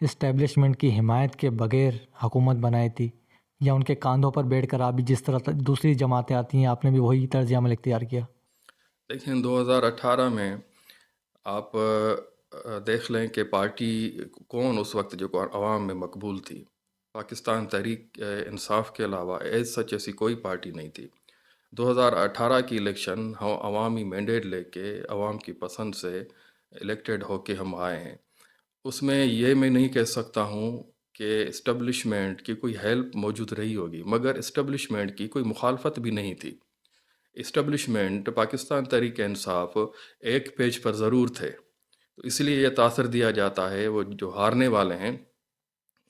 Establishment کی حمایت کے بغیر حکومت بنائی تھی، یا ان کے کاندھوں پر بیٹھ کر آپ بھی جس طرح دوسری جماعتیں آتی ہیں آپ نے بھی وہی طرز عمل اختیار کیا؟ دیکھیں 2018 میں آپ دیکھ لیں کہ پارٹی کون اس وقت جو عوام میں مقبول تھی. پاکستان تحریک انصاف کے علاوہ ایز سچ ایسی کوئی پارٹی نہیں تھی. 2018 کی الیکشن ہم عوامی مینڈیٹ لے کے عوام کی پسند سے الیکٹڈ ہو کے ہم آئے ہیں. اس میں یہ میں نہیں کہہ سکتا ہوں کہ اسٹیبلشمنٹ کی کوئی ہیلپ موجود رہی ہوگی، مگر اسٹیبلشمنٹ کی کوئی مخالفت بھی نہیں تھی. اسٹیبلشمنٹ پاکستان تحریک انصاف ایک پیج پر ضرور تھے، تو اس لیے یہ تاثر دیا جاتا ہے. وہ جو ہارنے والے ہیں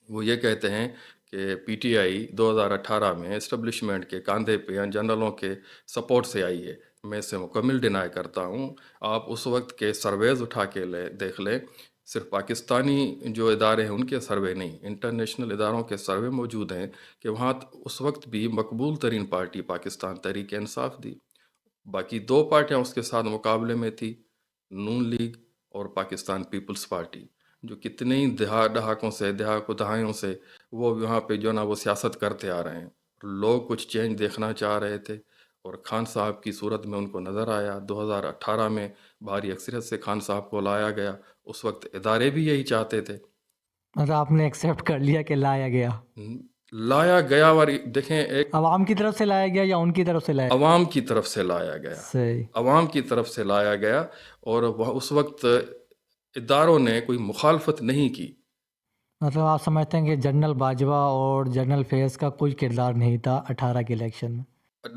وہ یہ کہتے ہیں کہ پی ٹی آئی 2018 میں اسٹیبلشمنٹ کے کاندھے پہ یا جنرلوں کے سپورٹ سے آئی ہے. میں اسے مکمل ڈینائی کرتا ہوں. آپ اس وقت کے سرویز اٹھا کے دیکھ لیں، صرف پاکستانی جو ادارے ہیں ان کے سروے نہیں، انٹرنیشنل اداروں کے سروے موجود ہیں کہ وہاں اس وقت بھی مقبول ترین پارٹی پاکستان تحریک انصاف تھی. باقی دو پارٹیاں اس کے ساتھ مقابلے میں تھی، نون لیگ اور پاکستان پیپلز پارٹی، جو کتنے ہی دہائیوں سے وہ وہاں پہ جو نا وہ سیاست کرتے آ رہے ہیں. لوگ کچھ چینج دیکھنا چاہ رہے تھے اور خان صاحب کی صورت میں ان کو نظر آیا. 2018 میں بھاری اکثریت سے خان صاحب کو لایا گیا. اس وقت ادارے بھی یہی چاہتے تھے. مطلب آپ نے ایکسیپٹ کر لیا کہ لایا گیا اور دیکھیں ایک عوام کی طرف سے لایا گیا یا ان کی طرف سے لایا گیا؟ عوام کی طرف سے لایا گیا. صحیح. عوام کی طرف سے لایا گیا اور اس وقت اداروں نے کوئی مخالفت نہیں کی. مطلب آپ سمجھتے ہیں کہ جنرل باجوہ اور جنرل فیض کا کوئی کردار نہیں تھا 18 کے الیکشن میں؟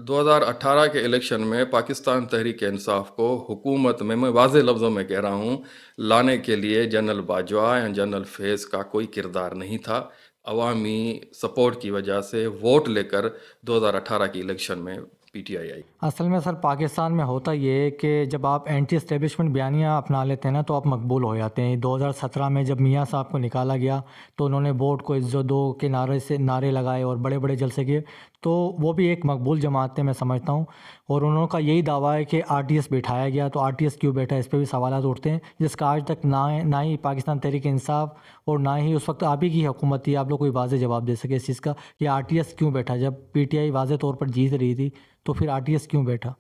2018 کے الیکشن میں پاکستان تحریک انصاف کو حکومت میں واضح لفظوں میں کہہ رہا ہوں لانے کے لیے جنرل باجوہ یا جنرل فیض کا کوئی کردار نہیں تھا. عوامی سپورٹ کی وجہ سے ووٹ لے کر 2018 کی الیکشن میں پی ٹی آئی آئی. اصل میں سر پاکستان میں ہوتا یہ ہے کہ جب آپ اینٹی اسٹیبلشمنٹ بیانیاں اپنا لیتے ہیں نا تو آپ مقبول ہو جاتے ہیں. 2017 میں جب میاں صاحب کو نکالا گیا تو انہوں نے ووٹ کو عزت دو کے نعرے لگائے اور بڑے بڑے جلسے کیے، تو وہ بھی ایک مقبول جماعت ہے میں سمجھتا ہوں. اور انہوں کا یہی دعویٰ ہے کہ آر ٹی ایس بٹھایا گیا، تو آر ٹی ایس کیوں بیٹھا، اس پہ بھی سوالات اٹھتے ہیں، جس کا آج تک نہ ہی پاکستان تحریک انصاف اور نہ ہی اس وقت آپ ہی کی حکومت تھی آپ لوگ کوئی واضح جواب دے سکے اس چیز کا کہ آر ٹی ایس کیوں بیٹھا. جب پی ٹی آئی واضح طور پر جیت رہی تھی تو پھر آر ٹی ایس کیوں بیٹھا؟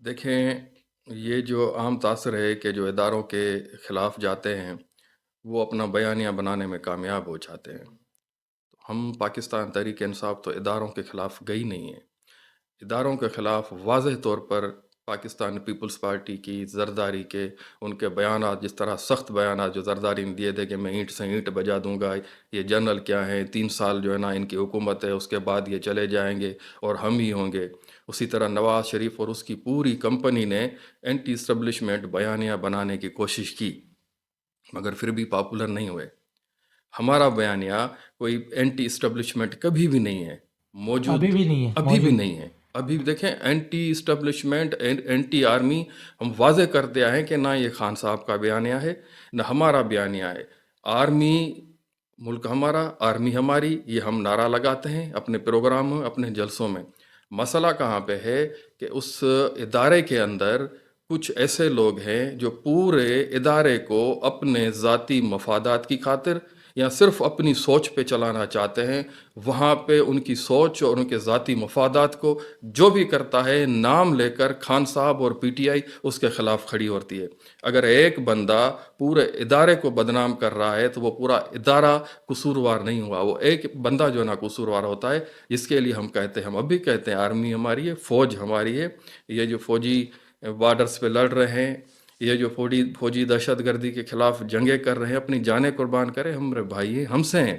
دیکھیں یہ جو عام تاثر ہے کہ جو اداروں کے خلاف جاتے ہیں وہ اپنا بیانیہ بنانے میں کامیاب ہو جاتے ہیں. ہم پاکستان تحریک انصاف تو اداروں کے خلاف گئی نہیں ہے. اداروں کے خلاف واضح طور پر پاکستان پیپلز پارٹی کی زرداری کے ان کے بیانات، جس طرح سخت بیانات جو زرداری نے دیے تھے کہ میں اینٹ سے اینٹ بجا دوں گا، یہ جنرل کیا ہیں، 3 سال جو ہے نا ان کی حکومت ہے، اس کے بعد یہ چلے جائیں گے اور ہم ہی ہوں گے. اسی طرح نواز شریف اور اس کی پوری کمپنی نے اینٹی اسٹیبلشمنٹ بیانیہ بنانے کی کوشش کی مگر پھر بھی پاپولر نہیں ہوئے. ہمارا بیانیہ کوئی اینٹی اسٹیبلشمنٹ کبھی بھی نہیں ہے موجود، ابھی بھی نہیں ہے، ابھی بھی نہیں ہے. ابھی دیکھیں اینٹی اسٹیبلشمنٹ اینٹی آرمی ہم واضح کرتے آئے ہیں کہ نہ یہ خان صاحب کا بیانیہ ہے نہ ہمارا بیانیہ ہے. آرمی ملک ہمارا، آرمی ہماری، یہ ہم نعرہ لگاتے ہیں اپنے پروگرام میں، اپنے جلسوں میں. مسئلہ کہاں پہ ہے کہ اس ادارے کے اندر کچھ ایسے لوگ ہیں جو پورے ادارے کو اپنے ذاتی مفادات کی خاطر یا صرف اپنی سوچ پہ چلانا چاہتے ہیں. وہاں پہ ان کی سوچ اور ان کے ذاتی مفادات کو جو بھی کرتا ہے نام لے کر خان صاحب اور پی ٹی آئی اس کے خلاف کھڑی ہوتی ہے. اگر ایک بندہ پورے ادارے کو بدنام کر رہا ہے تو وہ پورا ادارہ قصوروار نہیں ہوا، وہ ایک بندہ جو ہے نا قصوروار ہوتا ہے. جس کے لیے ہم کہتے ہیں، ہم اب بھی کہتے ہیں آرمی ہماری ہے، فوج ہماری ہے. یہ جو فوجی بارڈرز پہ لڑ رہے ہیں، یہ جو فوجی دہشت گردی کے خلاف جنگیں کر رہے ہیں، اپنی جانیں قربان کریں، ہمارے بھائی ہیں، ہم سے ہیں،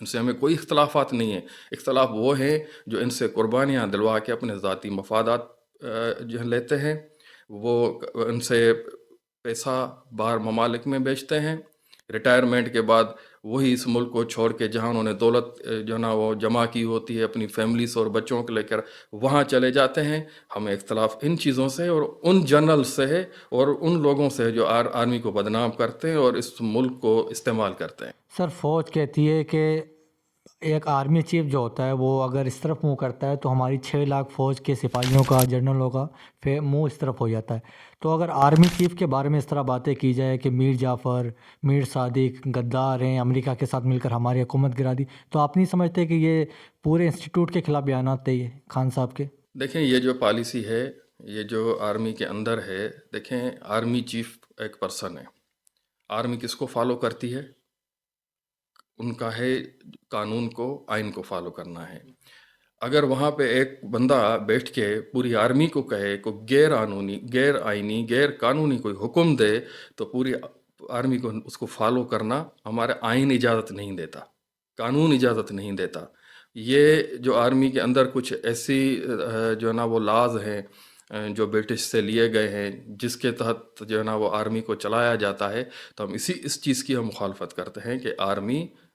ان سے ہمیں کوئی اختلافات نہیں ہیں. اختلاف وہ ہیں جو ان سے قربانیاں دلوا کے اپنے ذاتی مفادات جو لیتے ہیں، وہ ان سے پیسہ باہر ممالک میں بیچتے ہیں. ریٹائرمنٹ کے بعد وہی اس ملک کو چھوڑ کے جہاں انہوں نے دولت جو نا وہ جمع کی ہوتی ہے اپنی فیملیز اور بچوں کو لے کر وہاں چلے جاتے ہیں. ہمیں اختلاف ان چیزوں سے اور ان جنرل سے ہے اور ان لوگوں سے جو آرمی کو بدنام کرتے ہیں اور اس ملک کو استعمال کرتے ہیں. سر فوج کہتی ہے کہ ایک آرمی چیف جو ہوتا ہے وہ اگر اس طرف منہ کرتا ہے تو ہماری 6 لاکھ فوج کے سپاہیوں کا جنرلوں کا منہ اس طرف ہو جاتا ہے. تو اگر آرمی چیف کے بارے میں اس طرح باتیں کی جائے کہ میر جعفر میر صادق غدار ہیں، امریکہ کے ساتھ مل کر ہماری حکومت گرا دی، تو آپ نہیں سمجھتے کہ یہ پورے انسٹیٹیوٹ کے خلاف بیانات تھے یہ خان صاحب کے؟ دیکھیں یہ جو پالیسی ہے، یہ جو آرمی کے اندر ہے، دیکھیں آرمی چیف ایک پرسن ہے. آرمی کس کو فالو کرتی ہے؟ ان کا ہے قانون کو، آئین کو فالو کرنا ہے. اگر وہاں پہ ایک بندہ بیٹھ کے پوری آرمی کو کہے کو غیر قانونی، غیر آئینی، غیر قانونی کوئی حکم دے تو پوری آرمی کو اس کو فالو کرنا ہمارے آئین اجازت نہیں دیتا، قانون اجازت نہیں دیتا. یہ جو آرمی کے اندر کچھ ایسی جو ہے نا وہ لاز ہیں جو برٹش سے لیے گئے ہیں، جس کے تحت جو ہے نا وہ آرمی کو چلایا جاتا ہے، تو ہم اس چیز کی ہم مخالفت کرتے ہیں کہ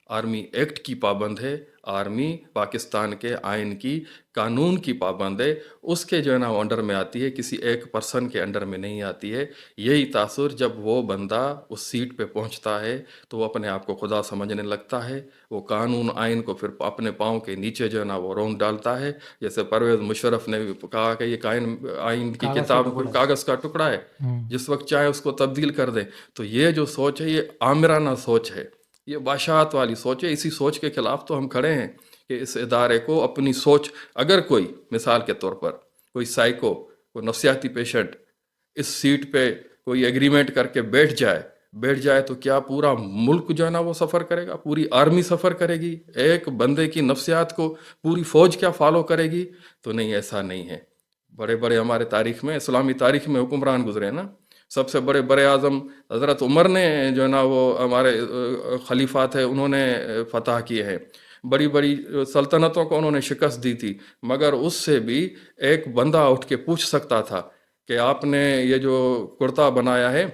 آرمی ایکٹ کی پابند ہے، آرمی پاکستان کے آئین کی، قانون کی پابند ہے، اس کے جو ہے نا وہ انڈر میں آتی ہے، کسی ایک پرسن کے انڈر میں نہیں آتی ہے. یہی تاثر جب وہ بندہ اس سیٹ پہ پہنچتا ہے تو وہ اپنے آپ کو خدا سمجھنے لگتا ہے، وہ قانون آئین کو پھر اپنے پاؤں کے نیچے جو ہے نا وہ رونگ ڈالتا ہے. جیسے پرویز مشرف نے بھی کہا کہ یہ آئین کی کتاب کاغذ کا ٹکڑا ہے، جس وقت چاہے اس کو تبدیل کر دیں. تو یہ جو سوچ ہے یہ آمرانہ سوچ ہے، یہ بادشاہت والی سوچ ہے. اسی سوچ کے خلاف تو ہم کھڑے ہیں کہ اس ادارے کو اپنی سوچ، اگر کوئی مثال کے طور پر کوئی سائیکو، کوئی نفسیاتی پیشنٹ اس سیٹ پہ کوئی ایگریمنٹ کر کے بیٹھ جائے تو کیا پورا ملک جو ہے نا وہ سفر کرے گا؟ پوری آرمی سفر کرے گی؟ ایک بندے کی نفسیات کو پوری فوج کیا فالو کرے گی؟ تو نہیں، ایسا نہیں ہے. بڑے بڑے ہمارے تاریخ میں، اسلامی تاریخ میں حکمران گزرے نا. سب سے بڑے اعظم حضرت عمر نے جو ہے نا وہ ہمارے خلیفات ہیں، انہوں نے فتح کیے ہیں. بڑی سلطنتوں کو انہوں نے شکست دی تھی، مگر اس سے بھی ایک بندہ اٹھ کے پوچھ سکتا تھا کہ آپ نے یہ جو کرتا بنایا ہے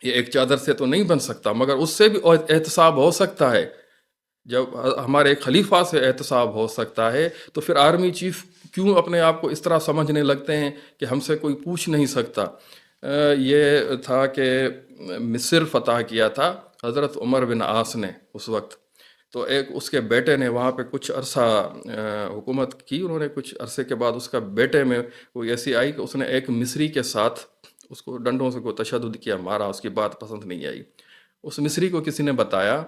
یہ ایک چادر سے تو نہیں بن سکتا، مگر اس سے بھی احتساب ہو سکتا ہے. جب ہمارے ایک خلیفہ سے احتساب ہو سکتا ہے تو پھر آرمی چیف کیوں اپنے آپ کو اس طرح سمجھنے لگتے ہیں کہ ہم سے کوئی پوچھ نہیں سکتا؟ یہ تھا کہ مصر فتح کیا تھا حضرت عمر بن عاص نے اس وقت، تو ایک اس کے بیٹے نے وہاں پہ کچھ عرصہ حکومت کی. انہوں نے کچھ عرصے کے بعد اس کا بیٹے میں کوئی ایسی آئی کہ اس نے ایک مصری کے ساتھ اس کو ڈنڈوں سے کوئی تشدد کیا، مارا، اس کی بات پسند نہیں آئی. اس مصری کو کسی نے بتایا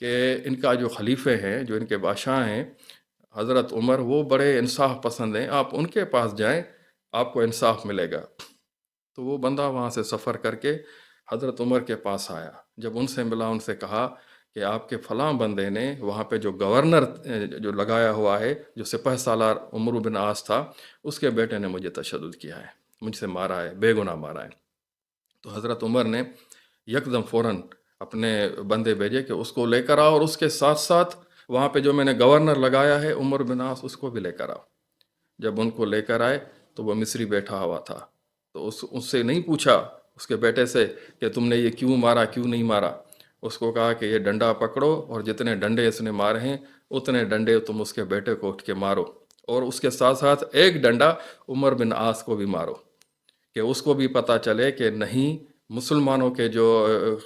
کہ ان کا جو خلیفے ہیں، جو ان کے بادشاہ ہیں حضرت عمر، وہ بڑے انصاف پسند ہیں، آپ ان کے پاس جائیں، آپ کو انصاف ملے گا. تو وہ بندہ وہاں سے سفر کر کے حضرت عمر کے پاس آیا. جب ان سے ملا، ان سے کہا کہ آپ کے فلاں بندے نے وہاں پہ جو گورنر جو لگایا ہوا ہے، جو سپہ سالار عمر بن عاص تھا، اس کے بیٹے نے مجھے تشدد کیا ہے، مجھ سے مارا ہے، بے گناہ مارا ہے. تو حضرت عمر نے یکدم فوراً اپنے بندے بھیجے کہ اس کو لے کر آؤ، اور اس کے ساتھ ساتھ وہاں پہ جو میں نے گورنر لگایا ہے عمر بن عاص، اس کو بھی لے کر آؤ. جب ان کو لے کر آئے تو وہ مصری بیٹھا ہوا تھا. تو اس سے نہیں پوچھا اس کے بیٹے سے کہ تم نے یہ کیوں مارا، کیوں نہیں مارا. اس کو کہا کہ یہ ڈنڈا پکڑو، اور جتنے ڈنڈے اس نے مارے ہیں اتنے ڈنڈے تم اس کے بیٹے کو اٹھ کے مارو، اور اس کے ساتھ ساتھ ایک ڈنڈا عمر بن عاص کو بھی مارو، کہ اس کو بھی پتہ چلے کہ نہیں، مسلمانوں کے جو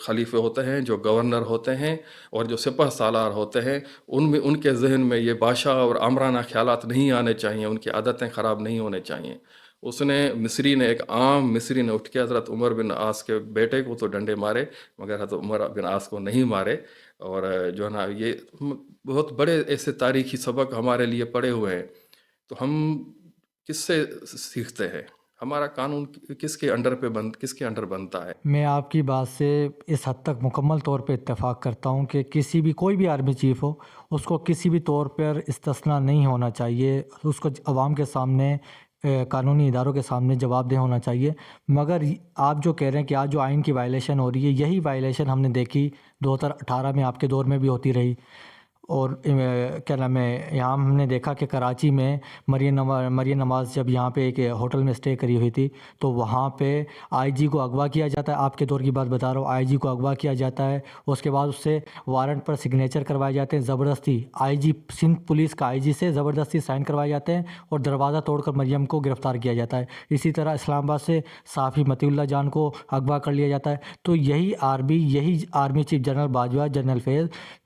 خلیفے ہوتے ہیں، جو گورنر ہوتے ہیں اور جو سپہ سالار ہوتے ہیں، ان کے ذہن میں یہ بادشاہ اور آمرانہ خیالات نہیں آنے چاہیے، ان کی عادتیں خراب نہیں ہونے چاہیے. اس نے ایک عام مصری نے اٹھ کے حضرت عمر بن عاص کے بیٹے کو تو ڈنڈے مارے، مگر حضرت عمر بن عاص کو نہیں مارے. اور جو ہے نا یہ بہت بڑے ایسے تاریخی سبق ہمارے لیے پڑے ہوئے ہیں. تو ہم کس سے سیکھتے ہیں؟ ہمارا قانون کس کے انڈر بنتا ہے؟ میں آپ کی بات سے اس حد تک مکمل طور پہ اتفاق کرتا ہوں کہ کوئی بھی آرمی چیف ہو، اس کو کسی بھی طور پر استثناء نہیں ہونا چاہیے، اس کو عوام کے سامنے، قانونی اداروں کے سامنے جواب دہ ہونا چاہیے. مگر آپ جو کہہ رہے ہیں کہ آج جو آئین کی وائلیشن ہو رہی ہے، یہی وائلیشن ہم نے دیکھی 2018 میں آپ کے دور میں بھی ہوتی رہی. اور کیا نام ہے، یہاں ہم نے دیکھا کہ کراچی میں مریم نواز جب یہاں پہ ایک ہوٹل میں اسٹے کری ہوئی تھی تو وہاں پہ آئی جی کو اغوا کیا جاتا ہے. آپ کے دور کی بات بتا رہا ہوں، آئی جی کو اغوا کیا جاتا ہے، اس کے بعد اس سے وارنٹ پر سگنیچر کروائے جاتے ہیں، زبردستی آئی جی سندھ پولیس کا آئی جی سے زبردستی سائن کروائے جاتے ہیں اور دروازہ توڑ کر مریم کو گرفتار کیا جاتا ہے. اسی طرح اسلام آباد سے صحافی مطیع اللہ جان کو اغوا کر لیا جاتا ہے. تو یہی army chief general Bajwa, general Faiz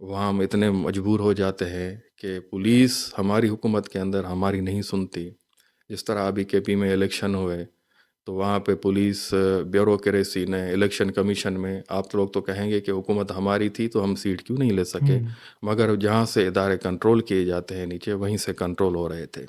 وہاں ہم اتنے مجبور ہو جاتے ہیں کہ پولیس ہماری حکومت کے اندر ہماری نہیں سنتی. جس طرح ابھی کے پی میں الیکشن ہوئے تو وہاں پہ پولیس بیوروکریسی نے الیکشن کمیشن میں آپ لوگ تو کہیں گے کہ حکومت ہماری تھی تو ہم سیٹ کیوں نہیں لے سکے، مگر جہاں سے ادارے کنٹرول کیے جاتے ہیں نیچے وہیں سے کنٹرول ہو رہے تھے.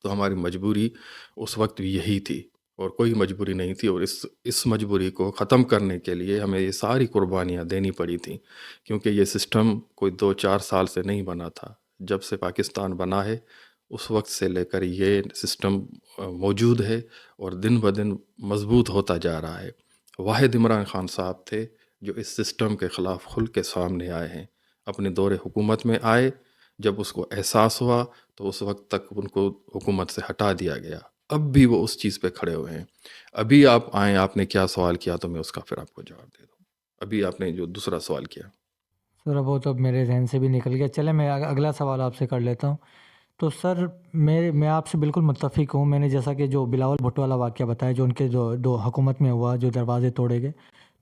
تو ہماری مجبوری اس وقت بھی یہی تھی اور کوئی مجبوری نہیں تھی، اور اس مجبوری کو ختم کرنے کے لیے ہمیں یہ ساری قربانیاں دینی پڑی تھیں، کیونکہ یہ سسٹم کوئی 2-4 سال سے نہیں بنا تھا. جب سے پاکستان بنا ہے اس وقت سے لے کر یہ سسٹم موجود ہے اور دن بدن مضبوط ہوتا جا رہا ہے. واحد عمران خان صاحب تھے جو اس سسٹم کے خلاف کھل کے سامنے آئے ہیں. اپنے دور حکومت میں آئے، جب اس کو احساس ہوا تو اس وقت تک ان کو حکومت سے ہٹا دیا گیا. اب بھی وہ اس چیز پہ کھڑے ہوئے ہیں. ابھی آپ آئیں، آپ نے کیا سوال کیا تو میں اس کا پھر آپ کو جواب دے دوں. ابھی آپ نے جو دوسرا سوال کیا سر وہ تو اب میرے ذہن سے بھی نکل گیا. چلے میں اگلا سوال آپ سے کر لیتا ہوں. تو سر میں آپ سے بالکل متفق ہوں. میں نے جیسا کہ جو بلاول بھٹو والا واقعہ بتایا جو ان کے دو حکومت میں ہوا، جو دروازے توڑے گئے،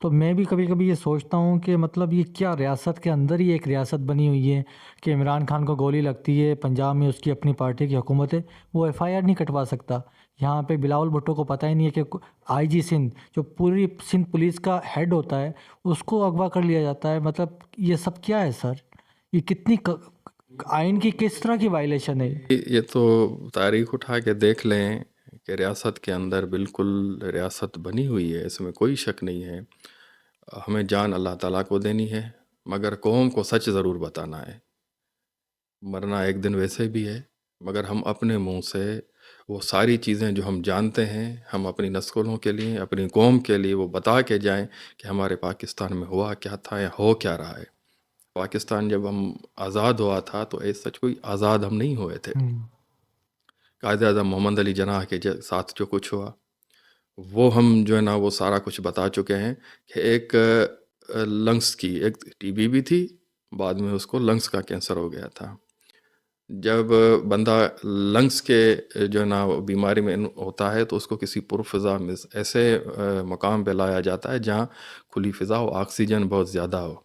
تو میں بھی کبھی کبھی یہ سوچتا ہوں کہ مطلب یہ کیا ریاست کے اندر ہی ایک ریاست بنی ہوئی ہے کہ عمران خان کو گولی لگتی ہے، پنجاب میں اس کی اپنی پارٹی کی حکومت ہے، وہ ایف آئی آر نہیں کٹوا سکتا. یہاں پہ بلاول بھٹو کو پتہ ہی نہیں ہے کہ آئی جی سندھ جو پوری سندھ پولیس کا ہیڈ ہوتا ہے اس کو اغوا کر لیا جاتا ہے. مطلب یہ سب کیا ہے سر؟ یہ کتنی آئین کی کس طرح کی وائلیشن ہے؟ یہ تو تاریخ اٹھا کے دیکھ لیں کہ ریاست کے اندر بالکل ریاست بنی ہوئی ہے، اس میں کوئی شک نہیں ہے. ہمیں جان اللہ تعالیٰ کو دینی ہے، مگر قوم کو سچ ضرور بتانا ہے. مرنا ایک دن ویسے بھی ہے، مگر ہم اپنے منہ سے وہ ساری چیزیں جو ہم جانتے ہیں ہم اپنی نسلوں کے لیے، اپنی قوم کے لیے وہ بتا کے جائیں کہ ہمارے پاکستان میں ہوا کیا تھا یا ہو کیا رہا ہے. پاکستان جب ہم آزاد ہوا تھا تو سچ کوئی آزاد ہم نہیں ہوئے تھے. قائد اعظم محمد علی جناح کے ساتھ جو کچھ ہوا وہ ہم جو ہے نا وہ سارا کچھ بتا چکے ہیں کہ ایک لنگس کی ایک ٹی بی بھی تھی، بعد میں اس کو لنگس کا کینسر ہو گیا تھا. جب بندہ لنگس کے جو ہے نا بیماری میں ہوتا ہے تو اس کو کسی پرفضا ایسے مقام پہ لایا جاتا ہے جہاں کھلی فضا ہو، آکسیجن بہت زیادہ ہو.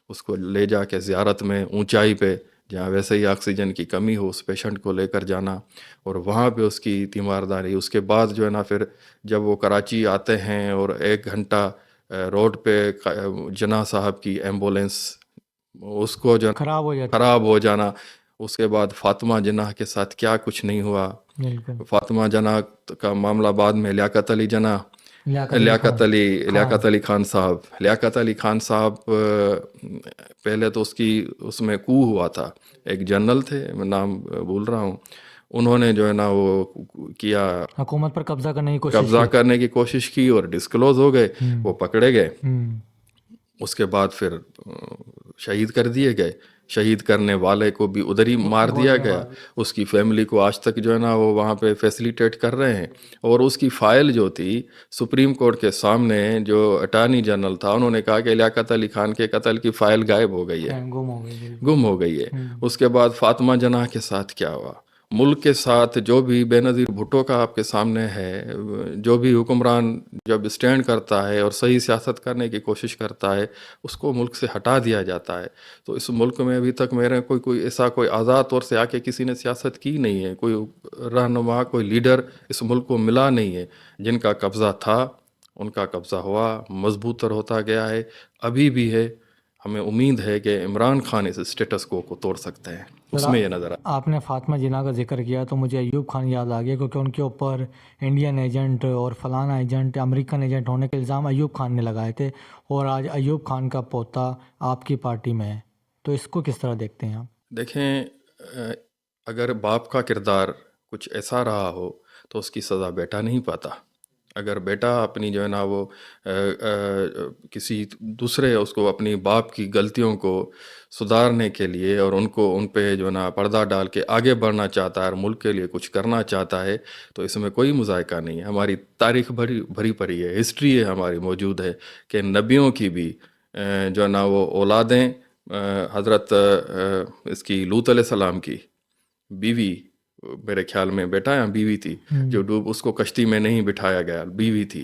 اس کو لے جا کے زیارت میں اونچائی پہ جہاں ویسے ہی آکسیجن کی کمی ہو اس پیشنٹ کو لے کر جانا اور وہاں پہ اس کی تیمارداری. اس کے بعد جو ہے نا پھر جب وہ کراچی آتے ہیں اور 1 گھنٹہ روڈ پہ جناح صاحب کی ایمبولینس اس کو جو خراب ہو جانا. اس کے بعد فاطمہ جناح کے ساتھ کیا کچھ نہیں ہوا. فاطمہ جناح کا معاملہ بعد میں لیاقت علی خان صاحب پہلے تو اس میں کو ہوا تھا. ایک جنرل تھے، میں نام بھول رہا ہوں، انہوں نے جو ہے نا وہ کیا، حکومت پر قبضہ کرنے کی کوشش کی اور ڈسکلوز ہو گئے. وہ پکڑے گئے. اس کے بعد پھر شہید کر دیے گئے. شہید کرنے والے کو بھی ادھر ہی مار دیا گیا. اس کی فیملی کو آج تک جو ہے نا وہ وہاں پہ فیسیلیٹیٹ کر رہے ہیں. اور اس کی فائل جو تھی سپریم کورٹ کے سامنے جو اٹارنی جنرل تھا انہوں نے کہا کہ لیاقت علی خان کے قتل کی فائل غائب ہو گئی ہے، گم ہو گئی ہے. اس کے بعد فاطمہ جناح کے ساتھ کیا ہوا. ملک کے ساتھ جو بھی بے نظیر بھٹو کا آپ کے سامنے ہے، جو بھی حکمران جب اسٹینڈ کرتا ہے اور صحیح سیاست کرنے کی کوشش کرتا ہے اس کو ملک سے ہٹا دیا جاتا ہے. تو اس ملک میں ابھی تک میرے کوئی ایسا کوئی آزاد طور سے آ کے کسی نے سیاست کی نہیں ہے. کوئی رہنما، کوئی لیڈر اس ملک کو ملا نہیں ہے. جن کا قبضہ تھا ان کا قبضہ ہوا، مضبوط تر ہوتا گیا ہے، ابھی بھی ہے. ہمیں امید ہے کہ عمران خان اس اسٹیٹس کو توڑ سکتے ہیں. اس میں یہ نظر آپ نے فاطمہ جناح کا ذکر کیا تو مجھے ایوب خان یاد آ گیا، کیونکہ ان کے اوپر انڈین ایجنٹ اور فلانا ایجنٹ، امریکن ایجنٹ ہونے کے الزام ایوب خان نے لگائے تھے، اور آج ایوب خان کا پوتا آپ کی پارٹی میں ہے. تو اس کو کس طرح دیکھتے ہیں آپ؟ دیکھیں، اگر باپ کا کردار کچھ ایسا رہا ہو تو اس کی سزا بیٹا نہیں پاتا. اگر بیٹا اپنی جو ہے نا وہ کسی دوسرے اس کو اپنی باپ کی غلطیوں کو سدھارنے کے لیے اور ان پہ جو ہے نا پردہ ڈال کے آگے بڑھنا چاہتا ہے اور ملک کے لیے کچھ کرنا چاہتا ہے تو اس میں کوئی مذائقہ نہیں ہے. ہماری تاریخ بھری پڑی ہے، ہسٹری ہے ہماری موجود ہے کہ نبیوں کی بھی جو ہے نا وہ اولادیں، حضرت اس کی لوط علیہ السلام کی بیوی، میرے خیال میں بیٹا یا بیوی تھی جو ڈوب، اس کو کشتی میں نہیں بٹھایا گیا، بیوی تھی.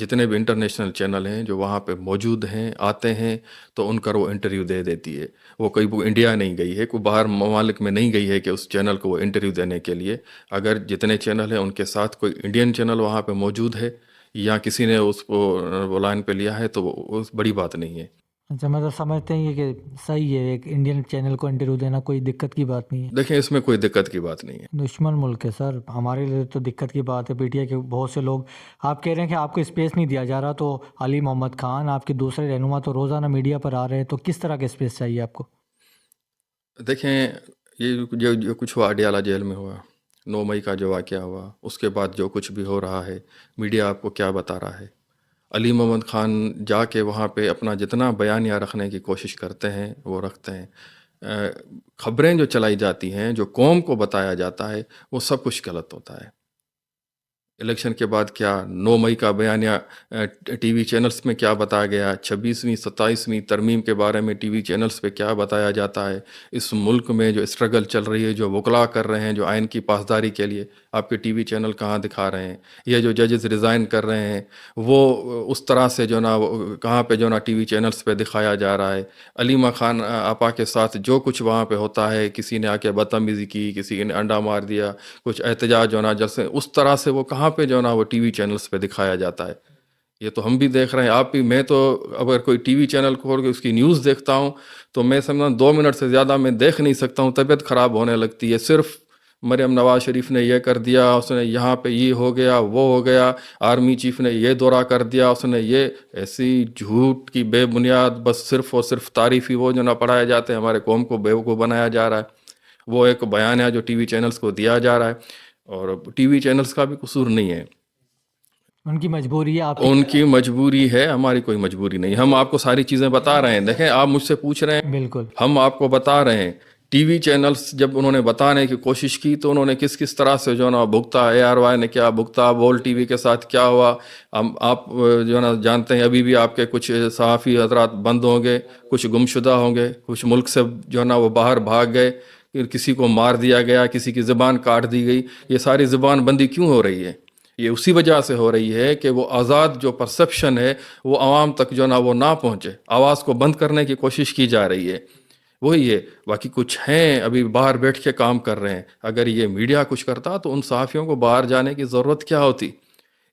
جتنے بھی انٹرنیشنل چینل ہیں جو وہاں پہ موجود ہیں آتے ہیں تو ان کا وہ انٹرویو دے دیتی ہے. وہ کوئی وہ انڈیا نہیں گئی ہے, کوئی باہر ممالک میں نہیں گئی ہے کہ اس چینل کو وہ انٹرویو دینے کے لیے. اگر جتنے چینل ہیں ان کے ساتھ کوئی انڈین چینل وہاں پہ موجود ہے یا کسی نے اس کو وہ لائن پہ لیا ہے تو وہ بڑی بات نہیں ہے. اچھا مطلب سمجھتے ہیں یہ کہ صحیح ہے ایک انڈین چینل کو انٹرویو دینا, کوئی دقت کی بات نہیں ہے. دیکھیں اس میں کوئی دقت کی بات نہیں ہے. دشمن ملک ہے سر, ہمارے لیے تو دقت کی بات ہے. پی ٹی آئی کے بہت سے لوگ, آپ کہہ رہے ہیں کہ آپ کو اسپیس نہیں دیا جا رہا, تو علی محمد خان آپ کے دوسرے رہنما تو روزانہ میڈیا پر آ رہے ہیں, تو کس طرح کا اسپیس چاہیے آپ کو؟ دیکھیں یہ جو کچھ ہوا اڈیالہ جیل میں ہوا, 9 مئی کا جو واقعہ ہوا, اس کے بعد جو کچھ بھی ہو رہا ہے, میڈیا آپ کو کیا بتا رہا ہے؟ علی محمد خان جا کے وہاں پہ اپنا جتنا بیانیہ رکھنے کی کوشش کرتے ہیں وہ رکھتے ہیں. خبریں جو چلائی جاتی ہیں, جو قوم کو بتایا جاتا ہے, وہ سب کچھ غلط ہوتا ہے. الیکشن کے بعد کیا 9 مئی کا بیانیہ ٹی وی چینلز میں کیا بتایا گیا, 26ویں 27ویں ترمیم کے بارے میں ٹی وی چینلز پہ کیا بتایا جاتا ہے, اس ملک میں جو اسٹرگل چل رہی ہے, جو وکلا کر رہے ہیں جو آئین کی پاسداری کے لیے, آپ کے ٹی وی چینل کہاں دکھا رہے ہیں؟ یہ جو ججز ریزائن کر رہے ہیں وہ اس طرح سے جو نا کہاں پہ جو نا ٹی وی چینلز پہ دکھایا جا رہا ہے؟ علیمہ خان آپا کے ساتھ جو کچھ وہاں پہ ہوتا ہے, کسی نے آ کے بدتمیزی کی, کسی نے انڈا مار دیا, کچھ احتجاج جو نا جیسے اس طرح سے وہ کہاں پہ جو نا وہ ٹی وی چینلز پہ دکھایا جاتا ہے؟ یہ تو ہم بھی دیکھ رہے ہیں, آپ بھی. میں تو اگر کوئی ٹی وی چینل کھول کے اس کی نیوز دیکھتا ہوں تو میں سمجھتا ہوں 2 منٹ سے زیادہ میں دیکھ نہیں سکتا ہوں, طبیعت خراب ہونے لگتی ہے. صرف مریم نواز شریف نے یہ کر دیا, اس نے یہاں پہ یہ ہو گیا, وہ ہو گیا, آرمی چیف نے یہ دورہ کر دیا, اس نے یہ, ایسی جھوٹ کی بے بنیاد بس صرف اور صرف تعریفی وہ جو نہ پڑھائے جاتے ہیں, ہمارے قوم کو بیوقوف بنایا جا رہا ہے. وہ ایک بیان ہے جو ٹی وی چینلز کو دیا جا رہا ہے, اور ٹی وی چینلز کا بھی قصور نہیں ہے, ان کی مجبوری ہے. آپ ان کی مجبوری ہے, ہماری کوئی مجبوری نہیں. ہم آپ کو ساری چیزیں بتا رہے ہیں. دیکھیں آپ مجھ سے پوچھ رہے ہیں, بالکل ہم آپ کو بتا رہے ہیں. ٹی وی چینلز جب انہوں نے بتانے کی کوشش کی تو انہوں نے کس کس طرح سے جو نا بھگتا, اے آر وائی نے کیا بھگتا, وول ٹی وی کے ساتھ کیا ہوا. آپ جو نا جانتے ہیں ابھی بھی آپ کے کچھ صحافی حضرات بند ہوں گے, کچھ گمشدہ ہوں گے, کچھ ملک سے جو نا وہ باہر بھاگ گئے, کسی کو مار دیا گیا, کسی کی زبان کاٹ دی گئی. یہ ساری زبان بندی کیوں ہو رہی ہے؟ یہ اسی وجہ سے ہو رہی ہے کہ وہ آزاد جو پرسپشن ہے وہ عوام تک جو نا وہ نہ پہنچے. آواز کو بند کرنے کی کوشش کی جا رہی ہے, وہی ہے. باقی کچھ ہیں ابھی باہر بیٹھ کے کام کر رہے ہیں. اگر یہ میڈیا کچھ کرتا تو ان صحافیوں کو باہر جانے کی ضرورت کیا ہوتی؟